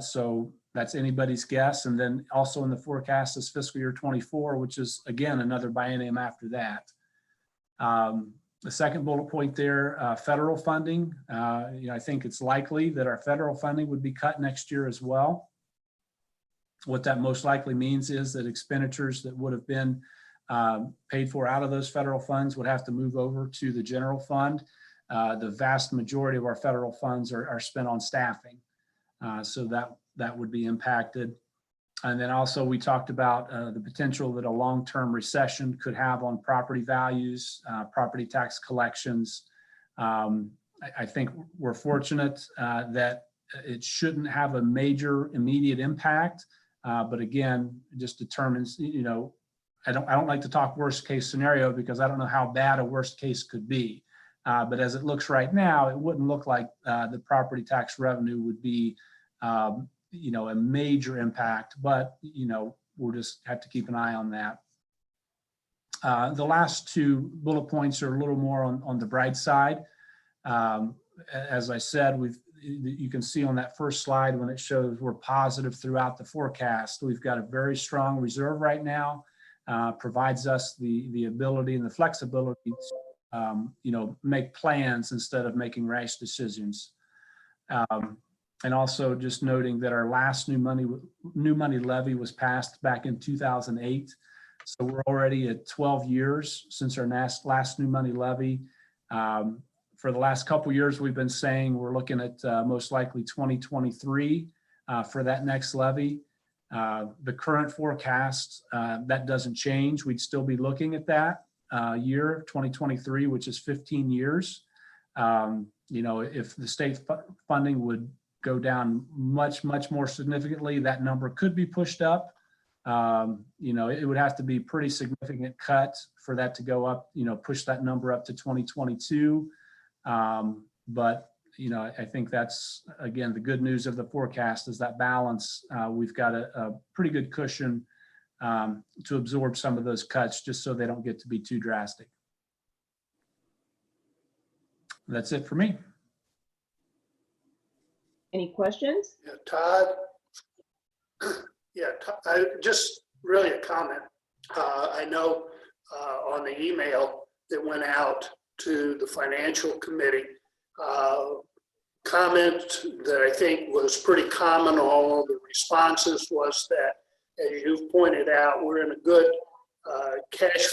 So that's anybody's guess. And then also in the forecast is fiscal year 24, which is again, another biennium after that. The second bullet point there, federal funding. I think it's likely that our federal funding would be cut next year as well. What that most likely means is that expenditures that would have been paid for out of those federal funds would have to move over to the general fund. The vast majority of our federal funds are spent on staffing. So that would be impacted. And then also we talked about the potential that a long-term recession could have on property values, property tax collections. I think we're fortunate that it shouldn't have a major immediate impact. But again, it just determines, I don't like to talk worst case scenario because I don't know how bad a worst case could be. But as it looks right now, it wouldn't look like the property tax revenue would be, you know, a major impact, but, you know, we'll just have to keep an eye on that. The last two bullet points are a little more on the bright side. As I said, you can see on that first slide when it shows we're positive throughout the forecast. We've got a very strong reserve right now, provides us the ability and the flexibility to, you know, make plans instead of making rash decisions. And also just noting that our last new money levy was passed back in 2008. So we're already at 12 years since our last new money levy. For the last couple of years, we've been saying we're looking at most likely 2023 for that next levy. The current forecast, that doesn't change. We'd still be looking at that year, 2023, which is 15 years. You know, if the state funding would go down much more significantly, that number could be pushed up. You know, it would have to be pretty significant cut for that to go up, you know, push that number up to 2022. But, you know, I think that's, again, the good news of the forecast is that balance. We've got a pretty good cushion to absorb some of those cuts just so they don't get to be too drastic. That's it for me. Any questions? Yeah, Todd. Yeah, just really a comment. I know on the email that went out to the financial committee, comment that I think was pretty common, all of the responses was that, as you've pointed out, we're in a good cash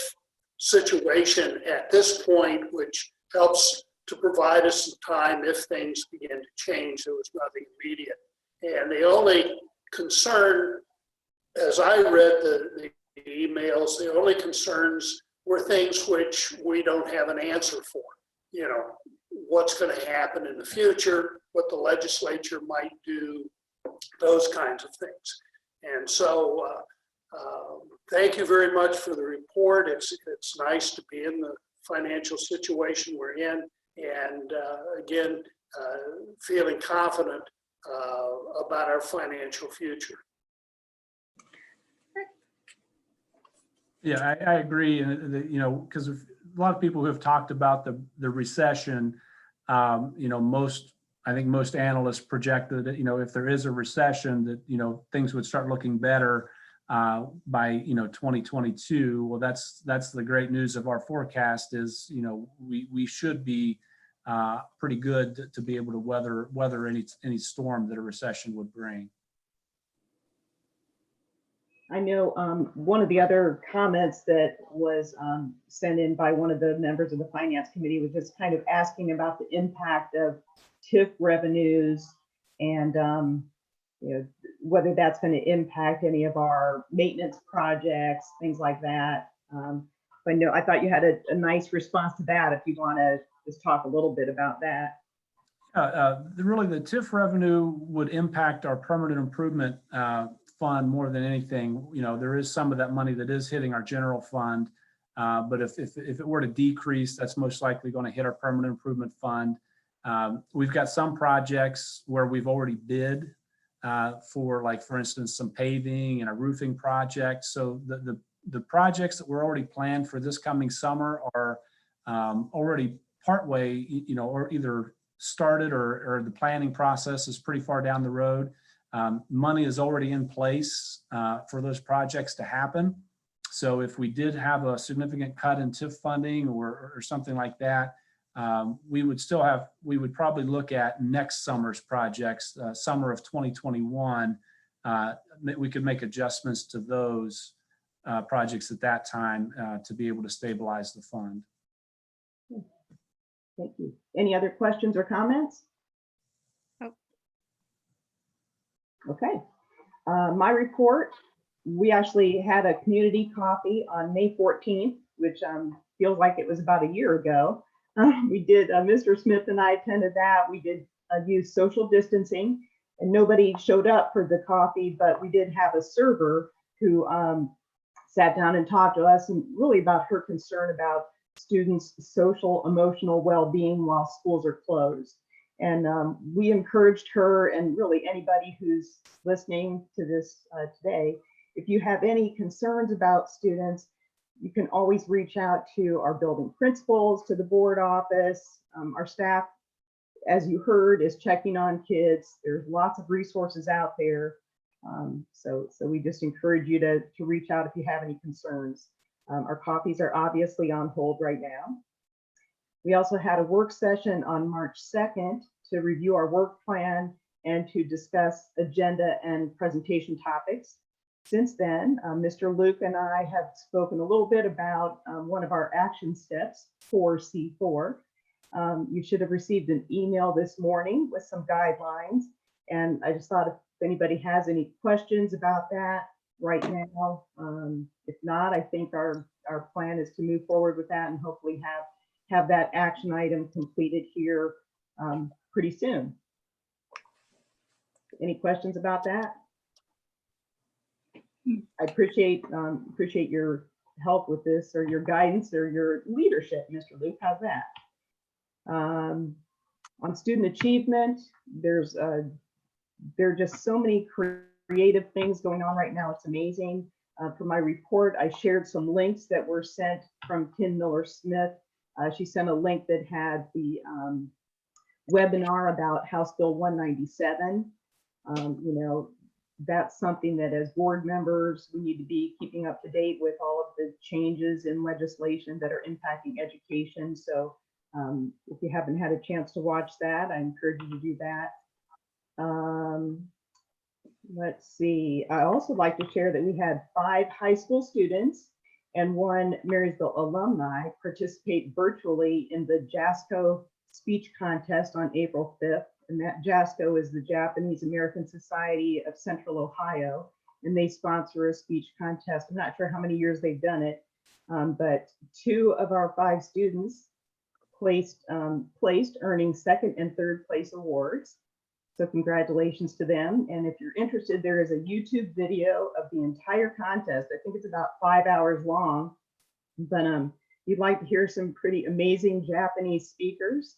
situation at this point, which helps to provide us some time if things begin to change. There was nothing immediate. And the only concern, as I read the emails, the only concerns were things which we don't have an answer for. You know, what's going to happen in the future, what the legislature might do, those kinds of things. And so thank you very much for the report. It's nice to be in the financial situation we're in. And again, feeling confident about our financial future. Yeah, I agree. And, you know, because a lot of people who have talked about the recession, you know, I think most analysts projected that, you know, if there is a recession that, you know, things would start looking better by, you know, 2022. Well, that's the great news of our forecast is, you know, we should be pretty good to be able to weather any storm that a recession would bring. I know one of the other comments that was sent in by one of the members of the Finance Committee was just kind of asking about the impact of TIF revenues and you know, whether that's going to impact any of our maintenance projects, things like that. I thought you had a nice response to that. If you want to just talk a little bit about that. Really, the TIF revenue would impact our permanent improvement fund more than anything. You know, there is some of that money that is hitting our general fund, but if it were to decrease, that's most likely going to hit our permanent improvement fund. We've got some projects where we've already bid for, like, for instance, some paving and a roofing project. So the projects that were already planned for this coming summer are already partway, you know, or either started or the planning process is pretty far down the road. Money is already in place for those projects to happen. So if we did have a significant cut in TIF funding or something like that, we would probably look at next summer's projects, summer of 2021. We could make adjustments to those projects at that time to be able to stabilize the fund. Thank you. Any other questions or comments? Oh. Okay. My report, we actually had a community coffee on May 14th, which feels like it was about a year ago. We did, Mr. Smith and I attended that. We did use social distancing and nobody showed up for the coffee, but we did have a server who sat down and talked to us and really about her concern about students' social, emotional well-being while schools are closed. And we encouraged her, and really anybody who's listening to this today, if you have any concerns about students, you can always reach out to our building principals, to the board office. Our staff, as you heard, is checking on kids. There's lots of resources out there. So we just encourage you to reach out if you have any concerns. Our copies are obviously on hold right now. We also had a work session on March 2nd to review our work plan and to discuss agenda and presentation topics. Since then, Mr. Luke and I have spoken a little bit about one of our action steps, 4C4. You should have received an email this morning with some guidelines. And I just thought if anybody has any questions about that right now, if not, I think our plan is to move forward with that and hopefully have that action item completed here pretty soon. Any questions about that? I appreciate your help with this, or your guidance, or your leadership, Mr. Luke. How's that? On student achievement, there are just so many creative things going on right now. It's amazing. For my report, I shared some links that were sent from Kim Miller-Smith. She sent a link that had the webinar about House Bill 197. You know, that's something that as board members, we need to be keeping up to date with all of the changes in legislation that are impacting education. So if you haven't had a chance to watch that, I encourage you to do that. Let's see. I also like to share that we had 5 high school students and 1 Marysville alumni participate virtually in the JASCO speech contest on April 5th. And that JASCO is the Japanese American Society of Central Ohio, and they sponsor a speech contest. I'm not sure how many years they've done it, but 2 of our 5 students placed, earning 2nd and 3rd place awards. So congratulations to them. And if you're interested, there is a YouTube video of the entire contest. I think it's about 5 hours long, but if you'd like to hear some pretty amazing Japanese speakers,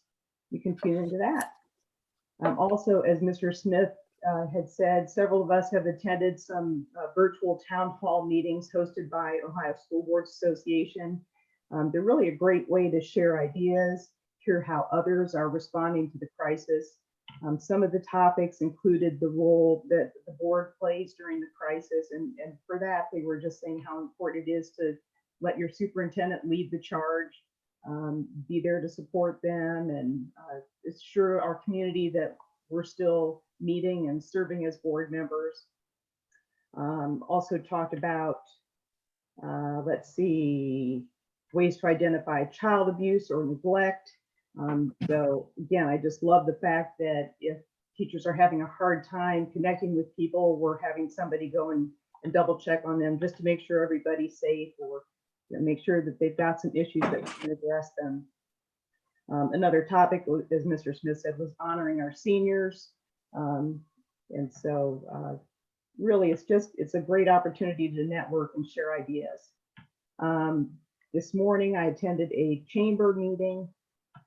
you can tune into that. Also, as Mr. Smith had said, several of us have attended some virtual town hall meetings hosted by Ohio School Boards Association. They're really a great way to share ideas, hear how others are responding to the crisis. Some of the topics included the role that the board plays during the crisis. And for that, they were just saying how important it is to let your superintendent lead the charge, be there to support them, and assure our community that we're still meeting and serving as board members. Also talked about, let's see, ways to identify child abuse or neglect. So again, I just love the fact that if teachers are having a hard time connecting with people, we're having somebody go and double check on them just to make sure everybody's safe, or make sure that they've got some issues that we can address them. Another topic, as Mr. Smith said, was honoring our seniors. And so really, it's a great opportunity to network and share ideas. This morning, I attended a chamber meeting.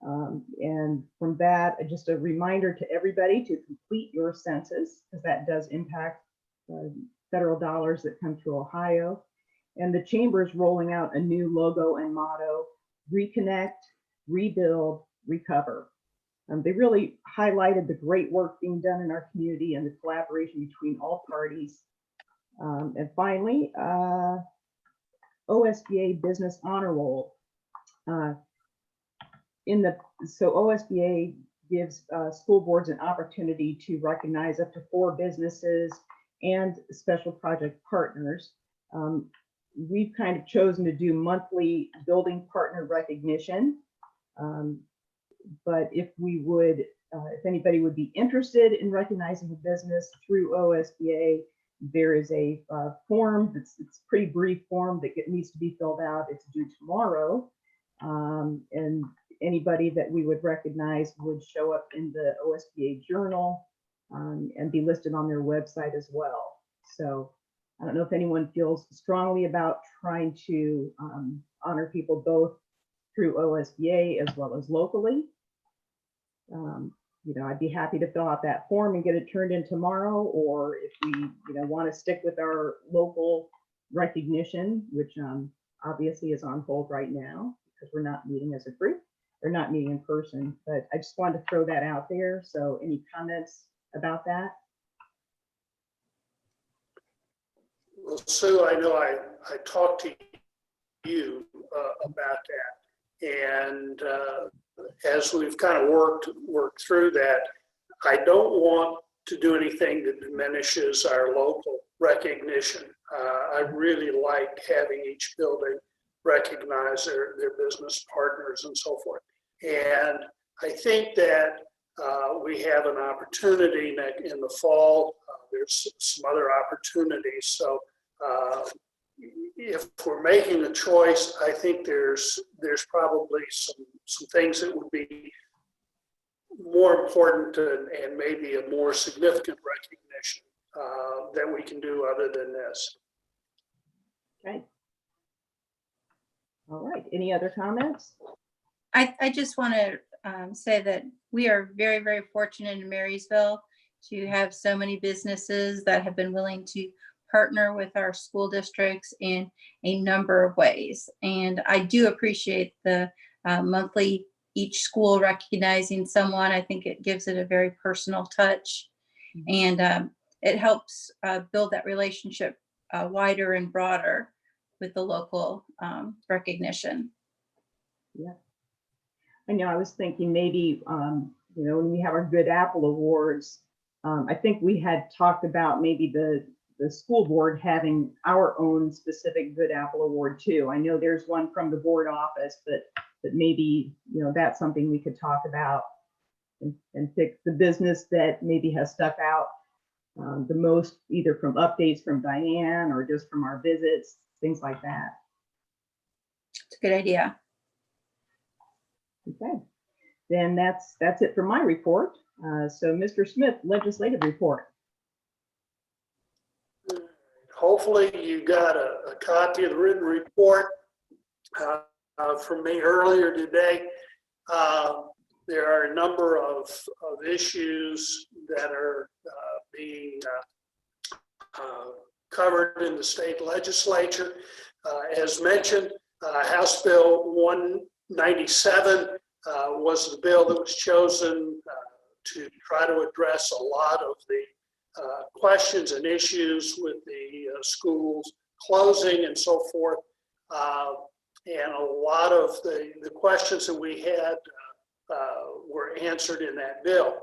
And from that, just a reminder to everybody to complete your census, because that does impact federal dollars that come to Ohio. And the chamber is rolling out a new logo and motto: reconnect, rebuild, recover. They really highlighted the great work being done in our community and the collaboration between all parties. And finally, OSBA Business Honor Roll. So OSBA gives school boards an opportunity to recognize up to 4 businesses and special project partners. We've kind of chosen to do monthly building partner recognition. But if anybody would be interested in recognizing a business through OSBA, there is a form it's a pretty brief form that needs to be filled out. It's due tomorrow. And anybody that we would recognize would show up in the OSBA journal and be listed on their website as well. So I don't know if anyone feels strongly about trying to honor people both through OSBA as well as locally. I'd be happy to fill out that form and get it turned in tomorrow, or if we, want to stick with our local recognition, which obviously is on hold right now because we're not meeting as a group. They're not meeting in person, but I just wanted to throw that out there. So any comments about that? Well, Sue, I know I talked to you about that, and as we've kind of worked through that, I don't want to do anything that diminishes our local recognition. I really like having each building recognize their business partners and so forth. And I think that we have an opportunity in the fall. There's some other opportunities. So if we're making a choice, I think there's probably some things that would be more important and maybe a more significant recognition that we can do other than this. Okay. All right. Any other comments? I just want to say that we are very, very fortunate in Marysville to have so many businesses that have been willing to partner with our school districts in a number of ways. And I do appreciate the monthly each school recognizing someone. I think it gives it a very personal touch, and it helps build that relationship wider and broader with the local recognition. Yeah. I know I was thinking maybe, when we have our Good Apple Awards, I think we had talked about maybe the school board having our own specific Good Apple Award too. I know there's one from the board office, but maybe, that's something we could talk about and pick the business that maybe has stuck out the most, either from updates from Diane or just from our visits, things like that. It's a good idea. Okay, then that's it for my report. So Mr. Smith, legislative report. Hopefully you got a copy of the written report from me earlier today. There are a number of issues that are being covered in the state legislature. As mentioned, House Bill 197 was the bill that was chosen to try to address a lot of the questions and issues with the schools closing and so forth. And a lot of the questions that we had were answered in that bill.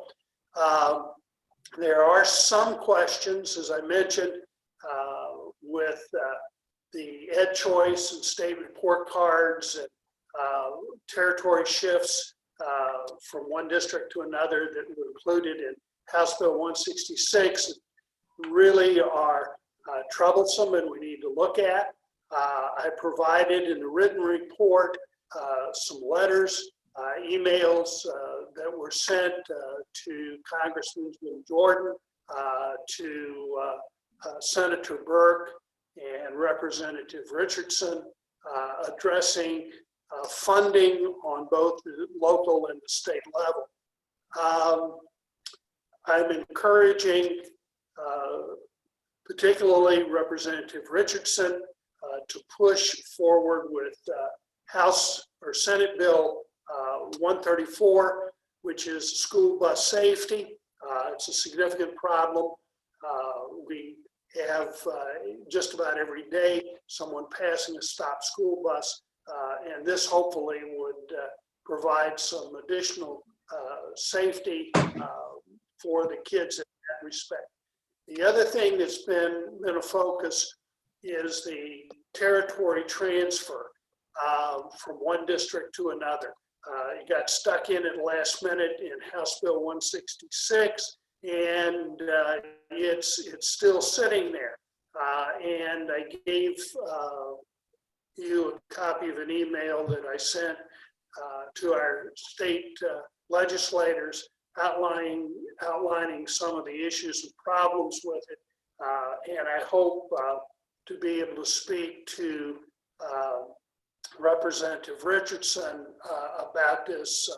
There are some questions, as I mentioned, with the ed choice and state report cards and territory shifts from one district to another that were included in House Bill 166 really are troublesome and we need to look at. I provided in the written report some letters, emails that were sent to Congressman Jordan, to Senator Burke and Representative Richardson, addressing funding on both the local and the state level. I'm encouraging particularly Representative Richardson to push forward with House or Senate Bill 134, which is school bus safety. It's a significant problem. We have just about every day someone passing a stopped school bus, and this hopefully would provide some additional safety for the kids in that respect. The other thing that's been a focus is the territory transfer from one district to another. It got stuck in at last minute in House Bill 166, and it's still sitting there. And I gave you a copy of an email that I sent to our state legislators outlining some of the issues and problems with it. And I hope to be able to speak to Representative Richardson about this.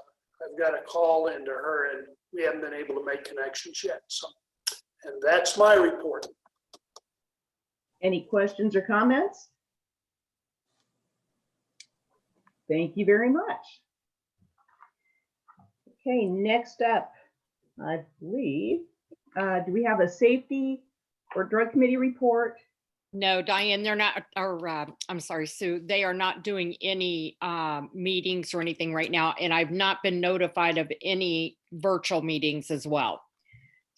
I've got a call into her and we haven't been able to make connections yet. So, and that's my report. Any questions or comments? Thank you very much. Okay, next up, I believe, do we have a safety or drug committee report? No, Diane, they're not, or I'm sorry, Sue, they are not doing any meetings or anything right now. And I've not been notified of any virtual meetings as well.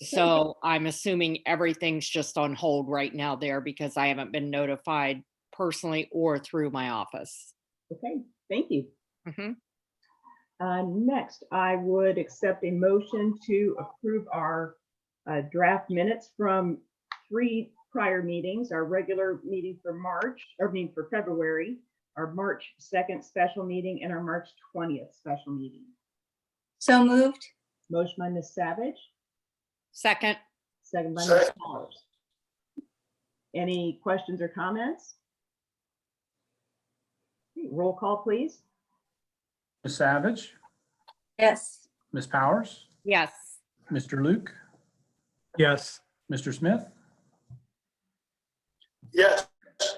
So I'm assuming everything's just on hold right now there because I haven't been notified personally or through my office. Okay, thank you. Mhm. Next, I would accept a motion to approve our draft minutes from 3 prior meetings, our regular meeting for for February, our March 2nd special meeting, and our March 20th special meeting. So moved. Motion by Ms. Savage, Second, second by Ms. Second. Powers. Any questions or comments? Okay, roll call, please. Ms. Savage, Yes. Ms. Powers, yes. Mr. Luke, Yes. Mr. Smith, Yes,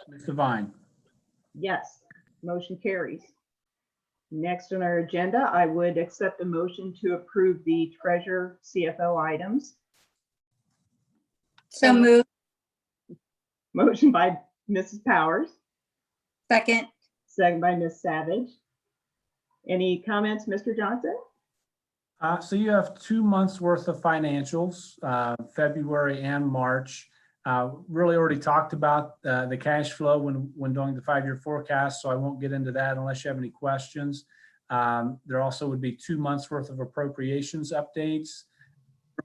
Ms. Devine. Yes, motion carries. Next on our agenda, I would accept a motion to approve the treasurer CFO items. So moved. Motion by Mrs. Powers, Second. second by Ms. Savage. Any comments, Mr. Johnson? So you have 2 months worth of financials, February and March. Really already talked about the cash flow when doing the 5-year forecast, so I won't get into that unless you have any questions. There also would be 2 months worth of appropriations updates.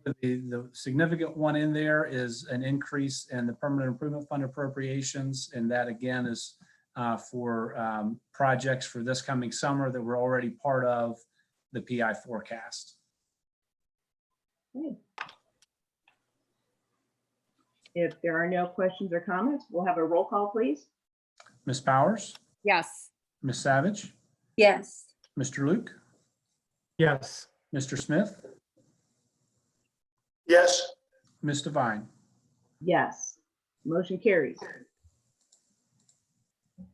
The significant one in there is an increase in the permanent improvement fund appropriations, and that again is for projects for this coming summer that were already part of the PI forecast. Okay. If there are no questions or comments, we'll have a roll call, please. Ms. Powers, Yes. Ms. Savage, Yes. Mr. Luke, Yes. Mr. Smith, yes, Ms. Devine. Yes, motion carries.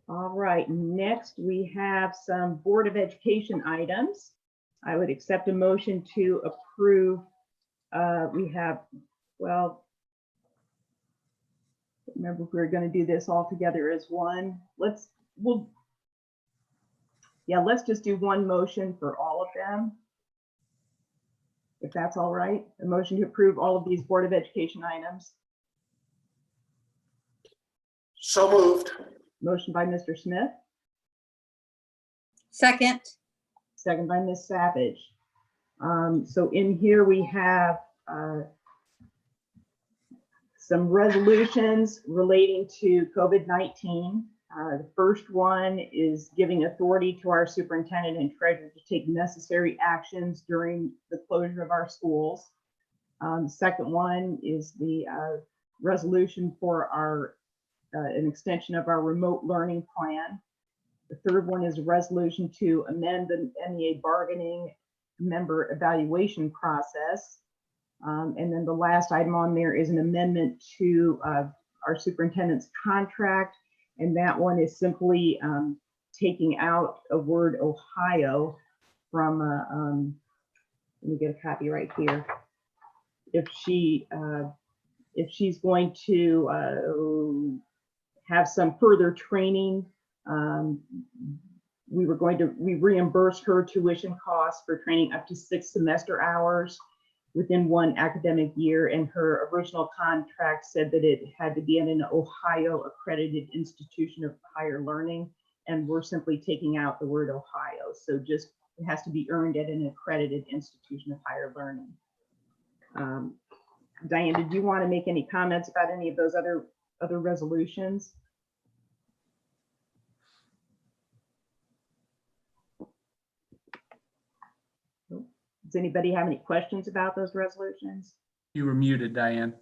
All right, next we have some Board of Education items. I would accept a motion to approve. We have, well, remember if we were going to do this all together as one. Let's just do one motion for all of them, if that's all right. A motion to approve all of these Board of Education items. so moved. Motion by Mr. Smith, Second. second by Ms. Savage. So in here we have some resolutions relating to COVID-19. The first one is giving authority to our superintendent and treasurer to take necessary actions during the closure of our schools. The second one is the resolution for our an extension of our remote learning plan. The third one is a resolution to amend the MEA bargaining member evaluation process. And then the last item on there is an amendment to our superintendent's contract. And that one is simply taking out a word Ohio from, let me get a copy right here. If she's going to have some further training, we reimburse her tuition costs for training up to 6 semester hours within 1 academic year, and her original contract said that it had to be in an Ohio accredited institution of higher learning, and we're simply taking out the word Ohio. So just, it has to be earned at an accredited institution of higher learning. Diane, did you want to make any comments about any of those other resolutions? Does anybody have any questions about those resolutions? You were muted, Diane.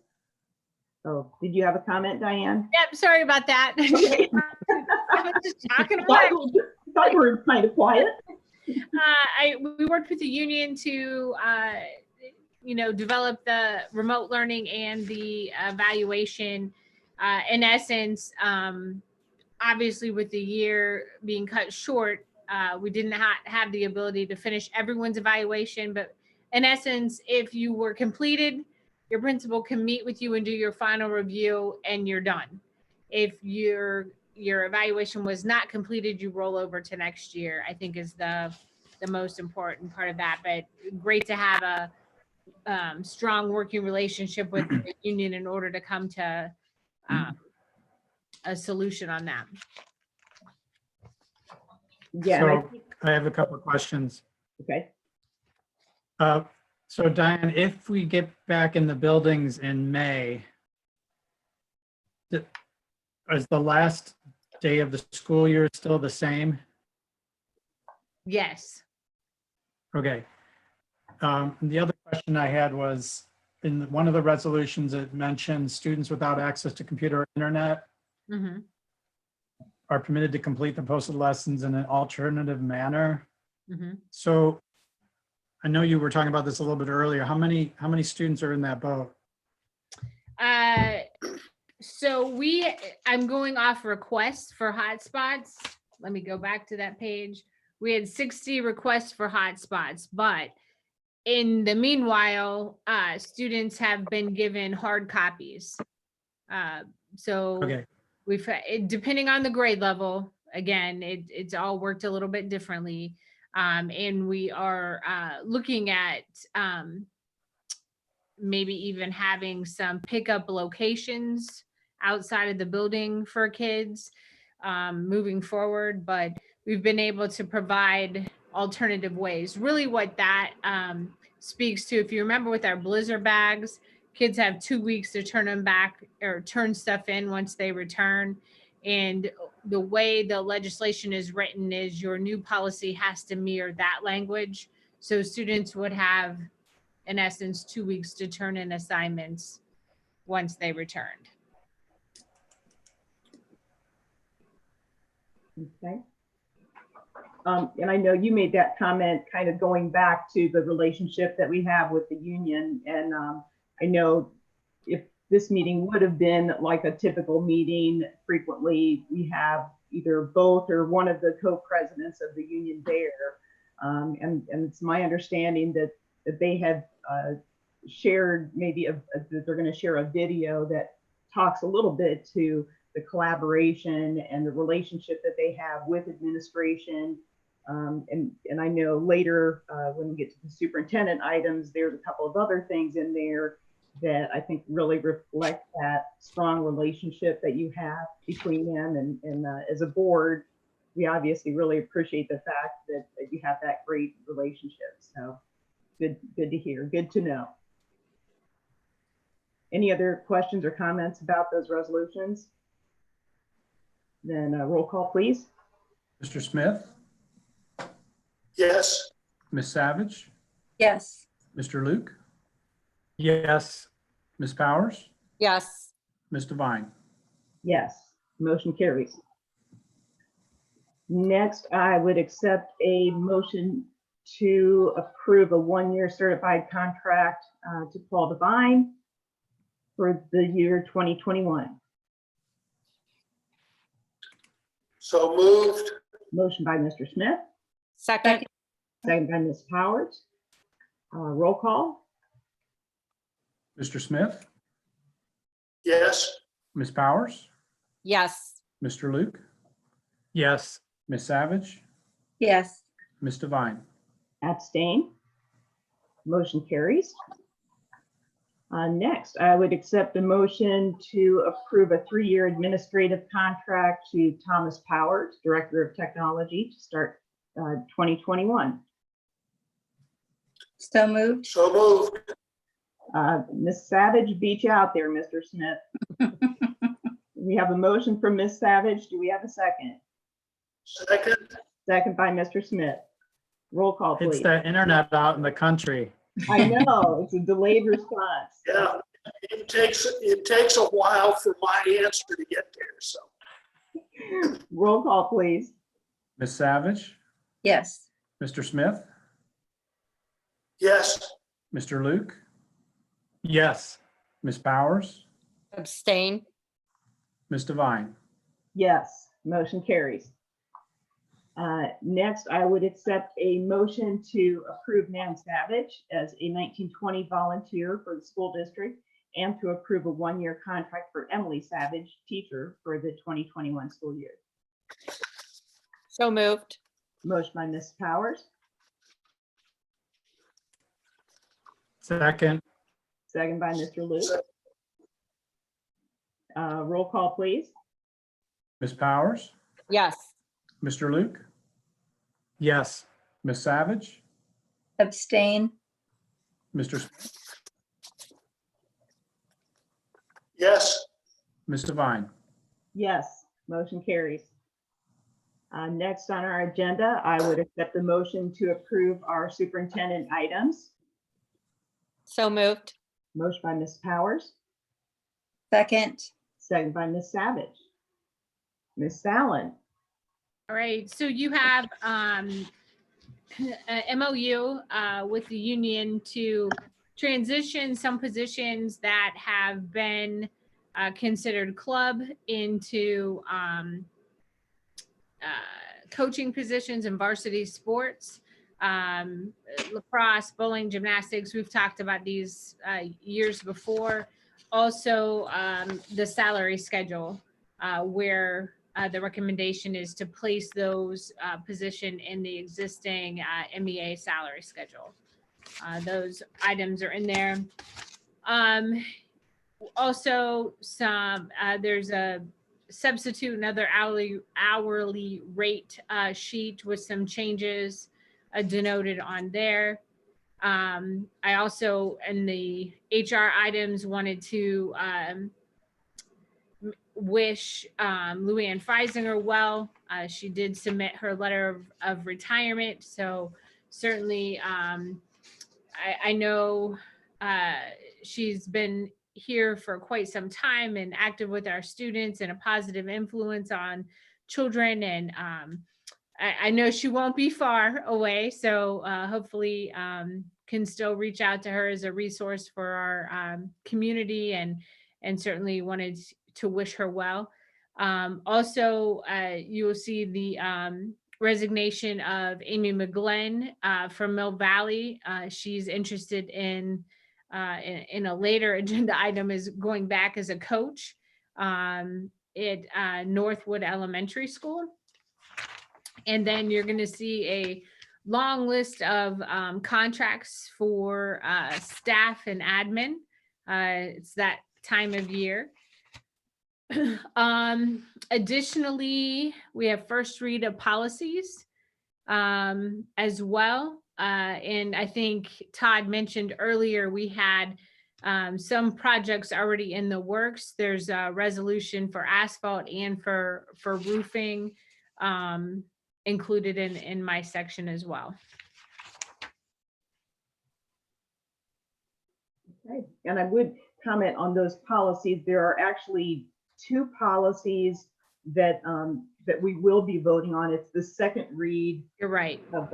Oh, did you have a comment, Diane? Yep, sorry about that. Okay. I was just talking away. Thought you were kind of quiet. We worked with the union to, develop the remote learning and the evaluation. In essence, obviously with the year being cut short, we didn't have the ability to finish everyone's evaluation. But in essence, if you were completed, your principal can meet with you and do your final review and you're done. If your evaluation was not completed, you roll over to next year, I think is the most important part of that. But great to have a strong working relationship with the union in order to come to a solution on that. Yeah. and So I have a couple of questions. Okay. So Diane, if we get back in the buildings in May, is the last day of the school year still the same? Yes. Okay. The other question I had was, in one of the resolutions, it mentioned students without access to computer or internet Mm-hmm. are permitted to complete the posted lessons in an alternative manner. Mm-hmm. So I know you were talking about this a little bit earlier. How many students are in that boat? So I'm going off requests for hotspots. Let me go back to that page. We had 60 requests for hotspots, but in the meanwhile, students have been given hard copies. So Okay. depending on the grade level, again, it's all worked a little bit differently. And we are looking at maybe even having some pickup locations outside of the building for kids moving forward. But we've been able to provide alternative ways. Really what that speaks to, if you remember with our Blizzard bags, kids have 2 weeks to turn them back or turn stuff in once they return. And the way the legislation is written is your new policy has to mirror that language. So students would have, in essence, 2 weeks to turn in assignments once they returned. Okay. And I know you made that comment kind of going back to the relationship that we have with the union. And I know if this meeting would have been like a typical meeting, frequently we have either both or one of the co-presidents of the union there. And it's my understanding that they have shared maybe that they're going to share a video that talks a little bit to the collaboration and the relationship that they have with administration. And I know later when we get to the superintendent items, there's a couple of other things in there that I think really reflect that strong relationship that you have between them. And as a board, we obviously really appreciate the fact that you have that great relationship. So good to hear, good to know. Any other questions or comments about those resolutions? Then roll call, please. Mr. Smith, Yes. Ms. Savage, Yes. Mr. Luke, Yes. Ms. Powers, Yes. Ms. Devine. Yes, motion carries. Next, I would accept a motion to approve a one-year certified contract to Paul Devine for the year 2021. So moved. Motion by Mr. Smith, Second. second by Ms. Powers. Roll call. Mr. Smith, Yes. Ms. Powers, Yes. Mr. Luke, Yes. Ms. Savage, Yes. Ms. Devine. Abstain. Motion carries. Next, I would accept a motion to approve a 3-year administrative contract to Thomas Powers, Director of Technology, to start 2021. So moved. So moved. Ms. Savage beat you out there, Mr. Smith. We have a motion from Ms. Savage. Do we have a second? Second. Second by Mr. Smith. Roll call, It's please. that internet out in the country. I know, it's a delayed response. Yeah. It takes a while for my answer to get there. So Roll call, please. Ms. Savage, Yes. Mr. Smith, Yes, Mr. Luke, Yes. Ms. Powers, Abstain. Ms. Devine. Yes, motion carries. Next, I would accept a motion to approve Nan Savage as a 1920 volunteer for the school district and to approve a one-year contract for Emily Savage, teacher, for the 2021 school year. So moved. Motion by Ms. Powers, Second. second by Mr. Luke. Roll call, please. Ms. Powers, Yes. Mr. Luke, Yes. Ms. Savage, Abstain. Mr. Smith, yes, Ms. Devine. Yes, motion carries. Next on our agenda, I would accept the motion to approve our superintendent items. So moved. Motion by Ms. Powers, Second. second by Ms. Savage. Ms. Fallon, All right, so you have a MOU with the union to transition some positions that have been considered club into coaching positions in varsity sports, lacrosse, bowling, gymnastics. We've talked about these years before. Also, the salary schedule, where the recommendation is to place those position in the existing MEA salary schedule. Those items are in there. Also, there's a substitute another hourly rate sheet with some changes denoted on there. I also, in the HR items, wanted to wish Luann Freisinger well. She did submit her letter of retirement, so certainly I know she's been here for quite some time and active with our students and a positive influence on children. And I know she won't be far away, so hopefully can still reach out to her as a resource for our community, and certainly wanted to wish her well. Also, you will see the resignation of Amy McGlenn from Mill Valley. She's interested in a later agenda item, is going back as a coach at Northwood Elementary School. And then you're going to see a long list of contracts for staff and admin. It's that time of year. Additionally, we have first read of policies as well. And I think Todd mentioned earlier, we had some projects already in the works. There's a resolution for asphalt and for roofing included in my section as well. okay. And I would comment on those policies. There are actually two policies that that we will be voting on. It's the second read You're right. of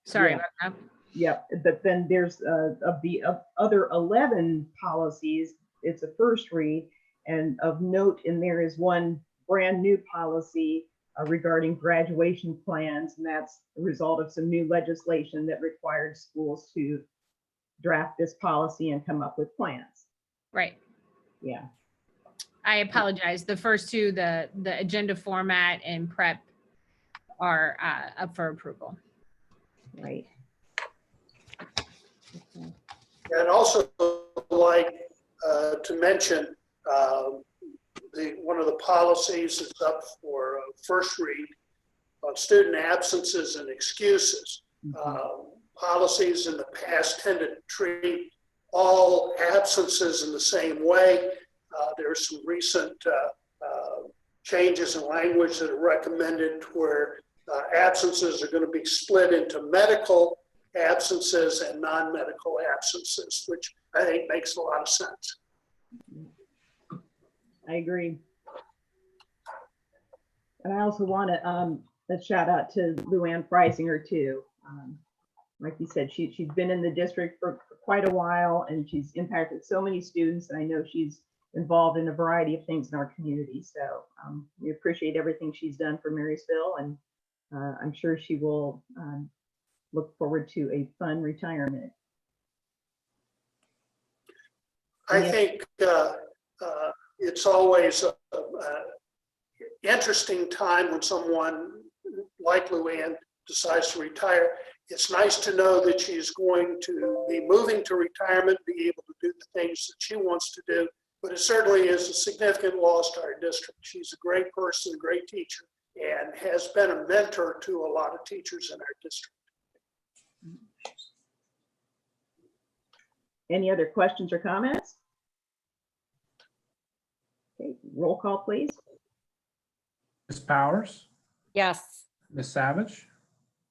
Sorry yeah. about that. Yep, but then there's of the other 11 policies, it's a first read, and of note in there is one brand new policy regarding graduation plans, and that's a result of some new legislation that required schools to draft this policy and come up with plans. Right. Yeah. I apologize. The first two, the agenda format and prep, are up for approval. Right. Okay. and also like to mention one of the policies is up for first read on student absences and excuses. Policies in the past tended to treat all absences in the same way. There's some recent changes in language that are recommended where absences are going to be split into medical absences and non-medical absences, which I think makes a lot of sense. I agree. And I also want to a shout out to Luann Freisinger too. Like you said, she's been in the district for quite a while, and she's impacted so many students. And I know she's involved in a variety of things in our community. So we appreciate everything she's done for Marysville, and I'm sure she will look forward to a fun retirement. I think it's always an interesting time when someone like Luann decides to retire. It's nice to know that she's going to be moving to retirement, be able to do the things that she wants to do, but it certainly is a significant loss to our district. She's a great person, a great teacher, and has been a mentor to a lot of teachers in our district. Any other questions or comments? Okay, roll call, please. Ms. Powers, Yes. Ms. Savage,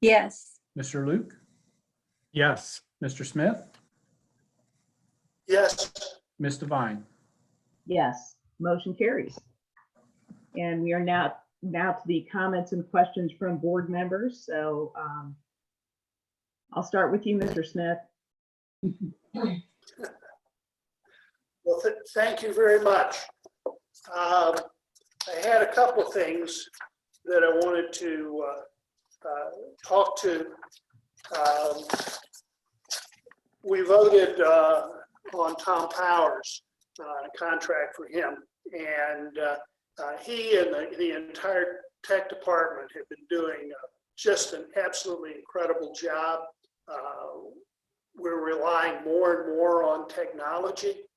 Yes. Mr. Luke, Yes. Mr. Smith, Yes, Ms. Devine. Yes, motion carries. And we are now to the comments and questions from board members. So I'll start with you, Mr. Smith. well, thank you very much. I had a couple of things that I wanted to talk to. We voted on Tom Powers, a contract for him, and he and the entire tech department have been doing just an absolutely incredible job. We're relying more and more on technology,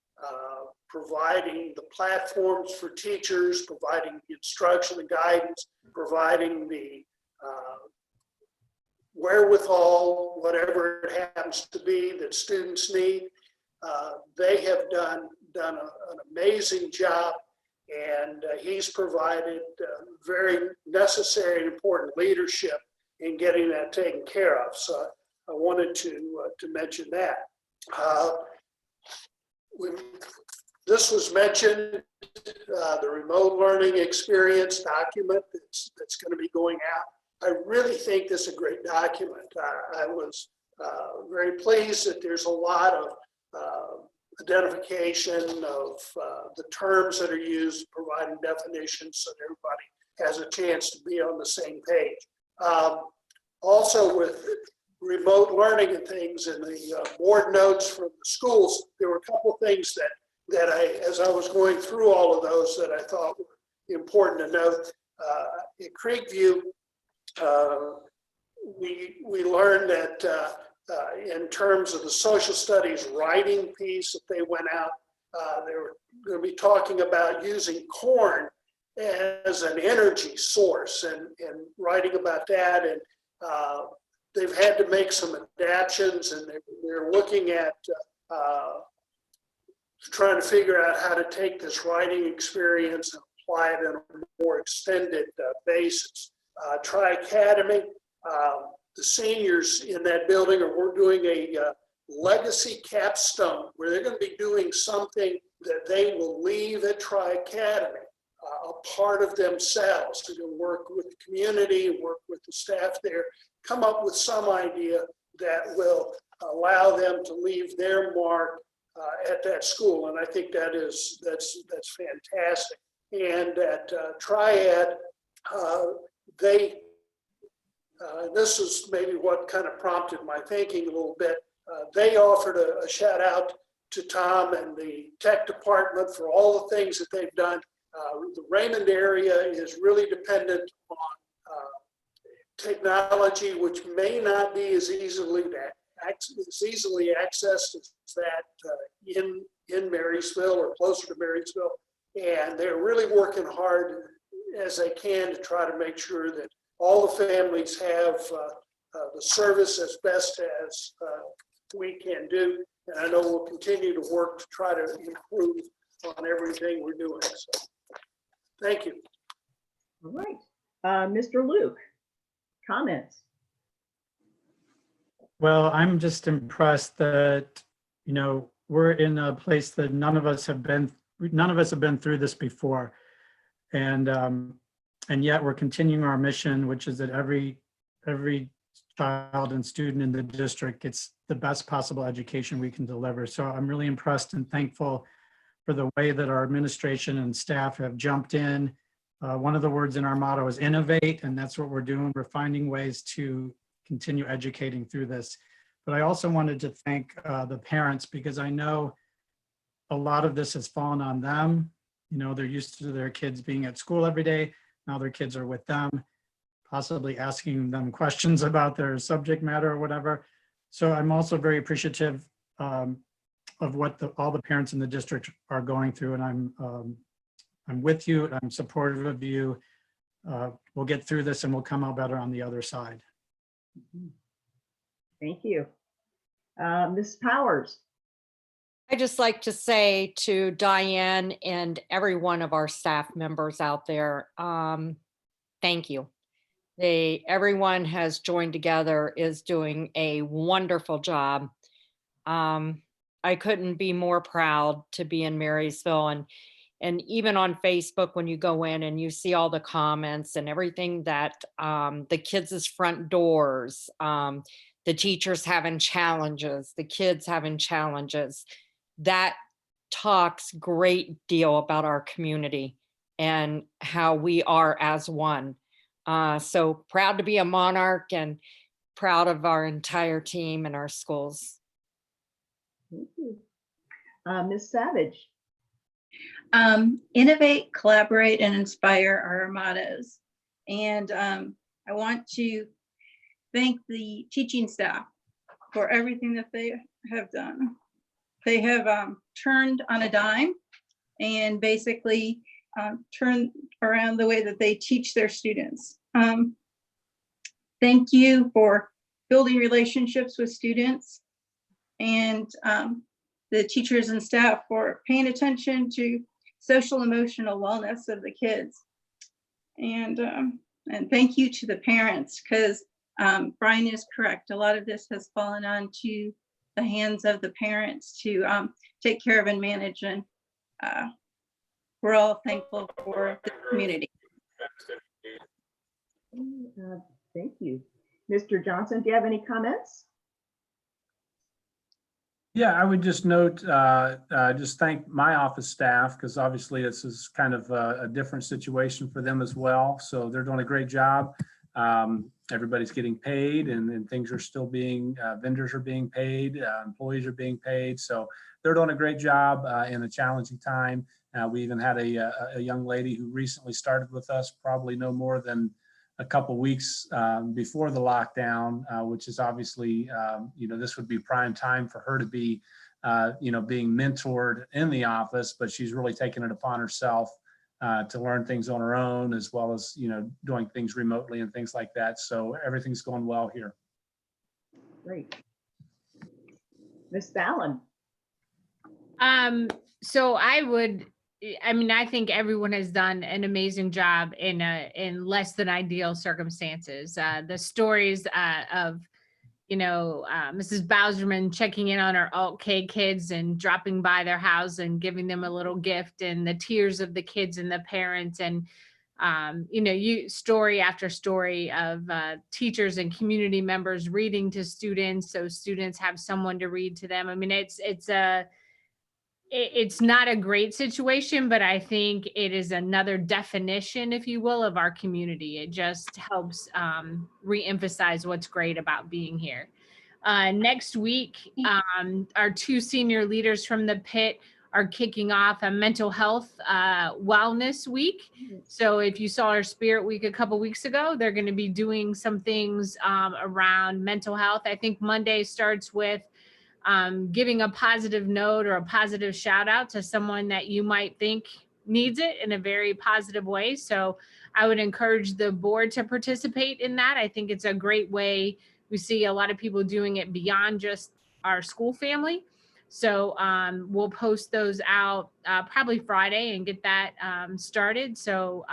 providing the platforms for teachers, providing the instruction and guidance, providing the wherewithal, whatever it happens to be that students need. They have done an amazing job, and he's provided very necessary and important leadership in getting that taken care of. So I wanted to mention that. This was mentioned, the remote learning experience document that's going to be going out. I really think this is a great document. I was very pleased that there's a lot of identification of the terms that are used, providing definitions so that everybody has a chance to be on the same page. Also with remote learning and things in the board notes from the schools, there were a couple of things that as I was going through all of those that I thought were important to note. At Creekview, we learned that in terms of the social studies writing piece that they went out, they were going to be talking about using corn as an energy source and writing about that. And they've had to make some adaptations, and they're looking at trying to figure out how to take this writing experience and apply it on a more extended basis. Tri-Academy, the seniors in that building we're doing a legacy capstone where they're going to be doing something that they will leave at Tri-Academy, a part of themselves, to go work with the community, work with the staff there, come up with some idea that will allow them to leave their mark at that school. And I think that's fantastic. And at Triad, this is maybe what kind of prompted my thinking a little bit. They offered a shout out to Tom and the tech department for all the things that they've done. The Raymond area is really dependent on technology, which may not be as easily accessed as that in Marysville or closer to Marysville. And they're really working hard as they can to try to make sure that all the families have the service as best as we can do. And I know we'll continue to work to try to improve on everything we're doing. So, thank you. All right, Mr. Luke, comments? Well, I'm just impressed that, you know, we're in a place that none of us have been through this before. And And yet we're continuing our mission, which is that every child and student in the district gets the best possible education we can deliver. So I'm really impressed and thankful for the way that our administration and staff have jumped in. One of the words in our motto is innovate, and that's what we're doing. We're finding ways to continue educating through this. But I also wanted to thank the parents, because I know a lot of this has fallen on them. You know, they're used to their kids being at school every day. Now their kids are with them, possibly asking them questions about their subject matter or whatever. So I'm also very appreciative of what all the parents in the district are going through, and I'm with you, and I'm supportive of you. We'll get through this and we'll come out better on the other side. Thank you. Ms. Powers. I just like to say to Diane and every one of our staff members out there, thank you. Everyone has joined together, is doing a wonderful job. I couldn't be more proud to be in Marysville, and even on Facebook, when you go in and you see all the comments and everything that the kids' front doors, the teachers having challenges, the kids having challenges, that talks great deal about our community and how we are as one. So proud to be a Monarch and proud of our entire team and our schools. Thank you. Ms. Savage. Innovate, collaborate, and inspire are our mottos. And I want to thank the teaching staff for everything that they have done. They have turned on a dime and basically turned around the way that they teach their students. Thank you for building relationships with students, and the teachers and staff for paying attention to social emotional wellness of the kids. And thank you to the parents, because Brian is correct. A lot of this has fallen onto the hands of the parents to take care of and manage. And we're all thankful for the community. Thank you. Mr. Johnson, do you have any comments? Yeah, I would just note, just thank my office staff, because obviously this is kind of a different situation for them as well. So they're doing a great job. Everybody's getting paid, and things are still being, vendors are being paid, employees are being paid. So they're doing a great job in a challenging time. We even had a young lady who recently started with us, probably no more than a couple weeks before the lockdown, which is obviously, this would be prime time for her to be, being mentored in the office, but she's really taken it upon herself to learn things on her own, as well as, doing things remotely and things like that. So everything's going well here. Great. Ms. Fallon. So I think everyone has done an amazing job in less than ideal circumstances. The stories of, Mrs. Bowserman checking in on her alt K kids and dropping by their house and giving them a little gift, and the tears of the kids and the parents, and story after story of teachers and community members reading to students, so students have someone to read to them. I mean, it's not a great situation, but I think it is another definition, if you will, of our community. It just helps reemphasize what's great about being here. Next week, our two senior leaders from the pit are kicking off a mental health wellness week. So if you saw our Spirit Week a couple weeks ago, they're going to be doing some things around mental health. I think Monday starts with giving a positive note or a positive shout out to someone that you might think needs it in a very positive way. So I would encourage the board to participate in that. I think it's a great way. We see a lot of people doing it beyond just our school family. So we'll post those out probably Friday and get that started. So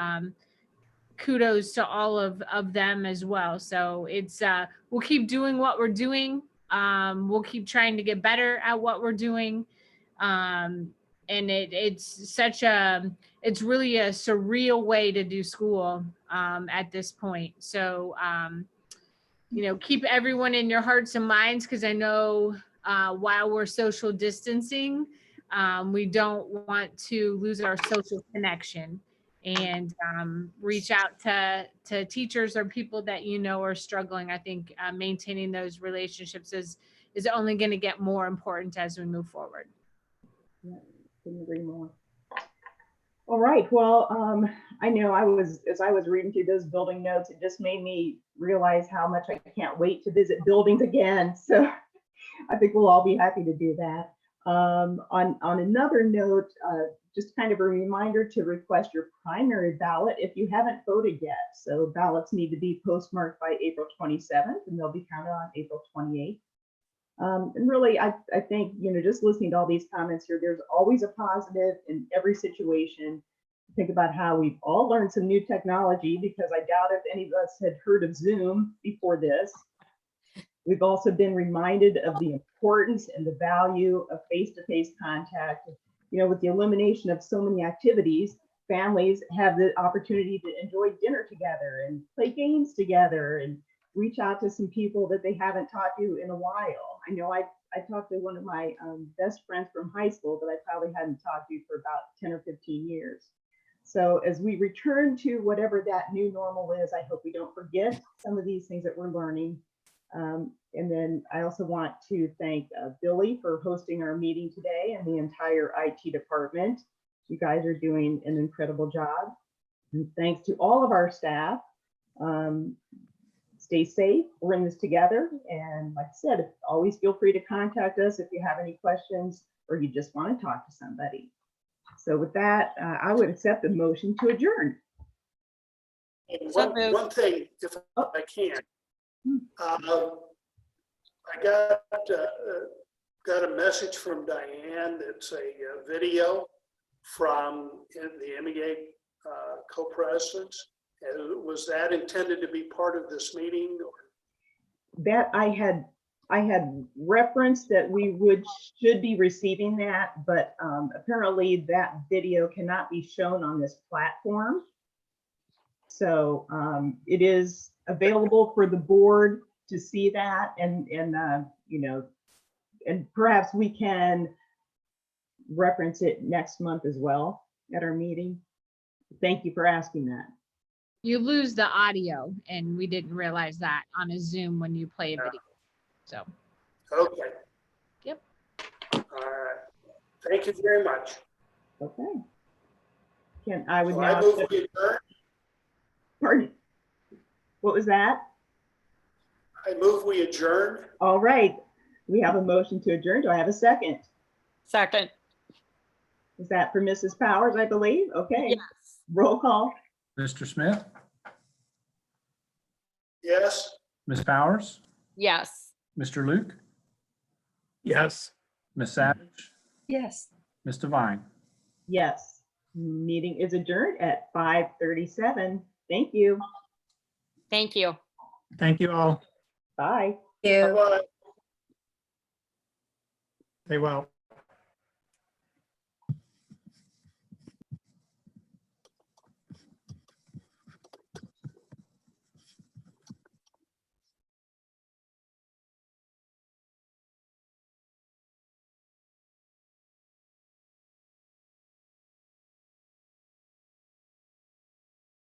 kudos to all of them as well. So it's we'll keep doing what we're doing. We'll keep trying to get better at what we're doing. And And it's really a surreal way to do school at this point. So, keep everyone in your hearts and minds, because I know while we're social distancing, we don't want to lose our social connection, and reach out to teachers or people that are struggling. I think maintaining those relationships is only going to get more important as we move forward. Yeah, couldn't agree more. All right, well, I know as I was reading through those building notes, it just made me realize how much I can't wait to visit buildings again. So I think we'll all be happy to do that. On another note, just kind of a reminder to request your primary ballot if you haven't voted yet. So ballots need to be postmarked by April 27th, and they'll be counted on April 28th. And really, I think, just listening to all these comments here, there's always a positive in every situation. Think about how we've all learned some new technology, because I doubt if any of us had heard of Zoom before this. We've also been reminded of the importance and the value of face-to-face contact. With the elimination of so many activities, families have the opportunity to enjoy dinner together and play games together and reach out to some people that they haven't talked to in a while. I know I talked to one of my best friends from high school that I probably hadn't talked to for about 10 or 15 years. So as we return to whatever that new normal is, I hope we don't forget some of these things that we're learning. And then I also want to thank Billy for hosting our meeting today, and the entire IT department. You guys are doing an incredible job. And thanks to all of our staff. Stay safe. We're in this together. And like I said, always feel free to contact us if you have any questions or you just want to talk to somebody. So with that, I would accept the motion to adjourn. And So one, moved. one thing, if I can, I got a message from Diane. It's a video from the MEA co-presidents. Was that intended to be part of this meeting? That I had referenced that we should be receiving that, but apparently that video cannot be shown on this platform. So it is available for the board to see that, and perhaps we can reference it next month as well at our meeting. Thank you for asking that. You lose the audio, and we didn't realize that on a Zoom when you play a video. So. Okay. Yep. All right. Thank you very much. Okay. I would So now. I move we adjourn. Pardon? What was that? I move we adjourn. All right. We have a motion to adjourn. Do I have a second? Second. Is that for Mrs. Powers, I believe? Okay. Yes. Roll call. Mr. Smith, Yes. Ms. Powers, Yes. Mr. Luke, Yes. Ms. Savage, Yes. Ms. Devine. Yes. Meeting is adjourned at 5:37. Thank you. Thank you. Thank you all. Bye. Bye-bye. Stay well.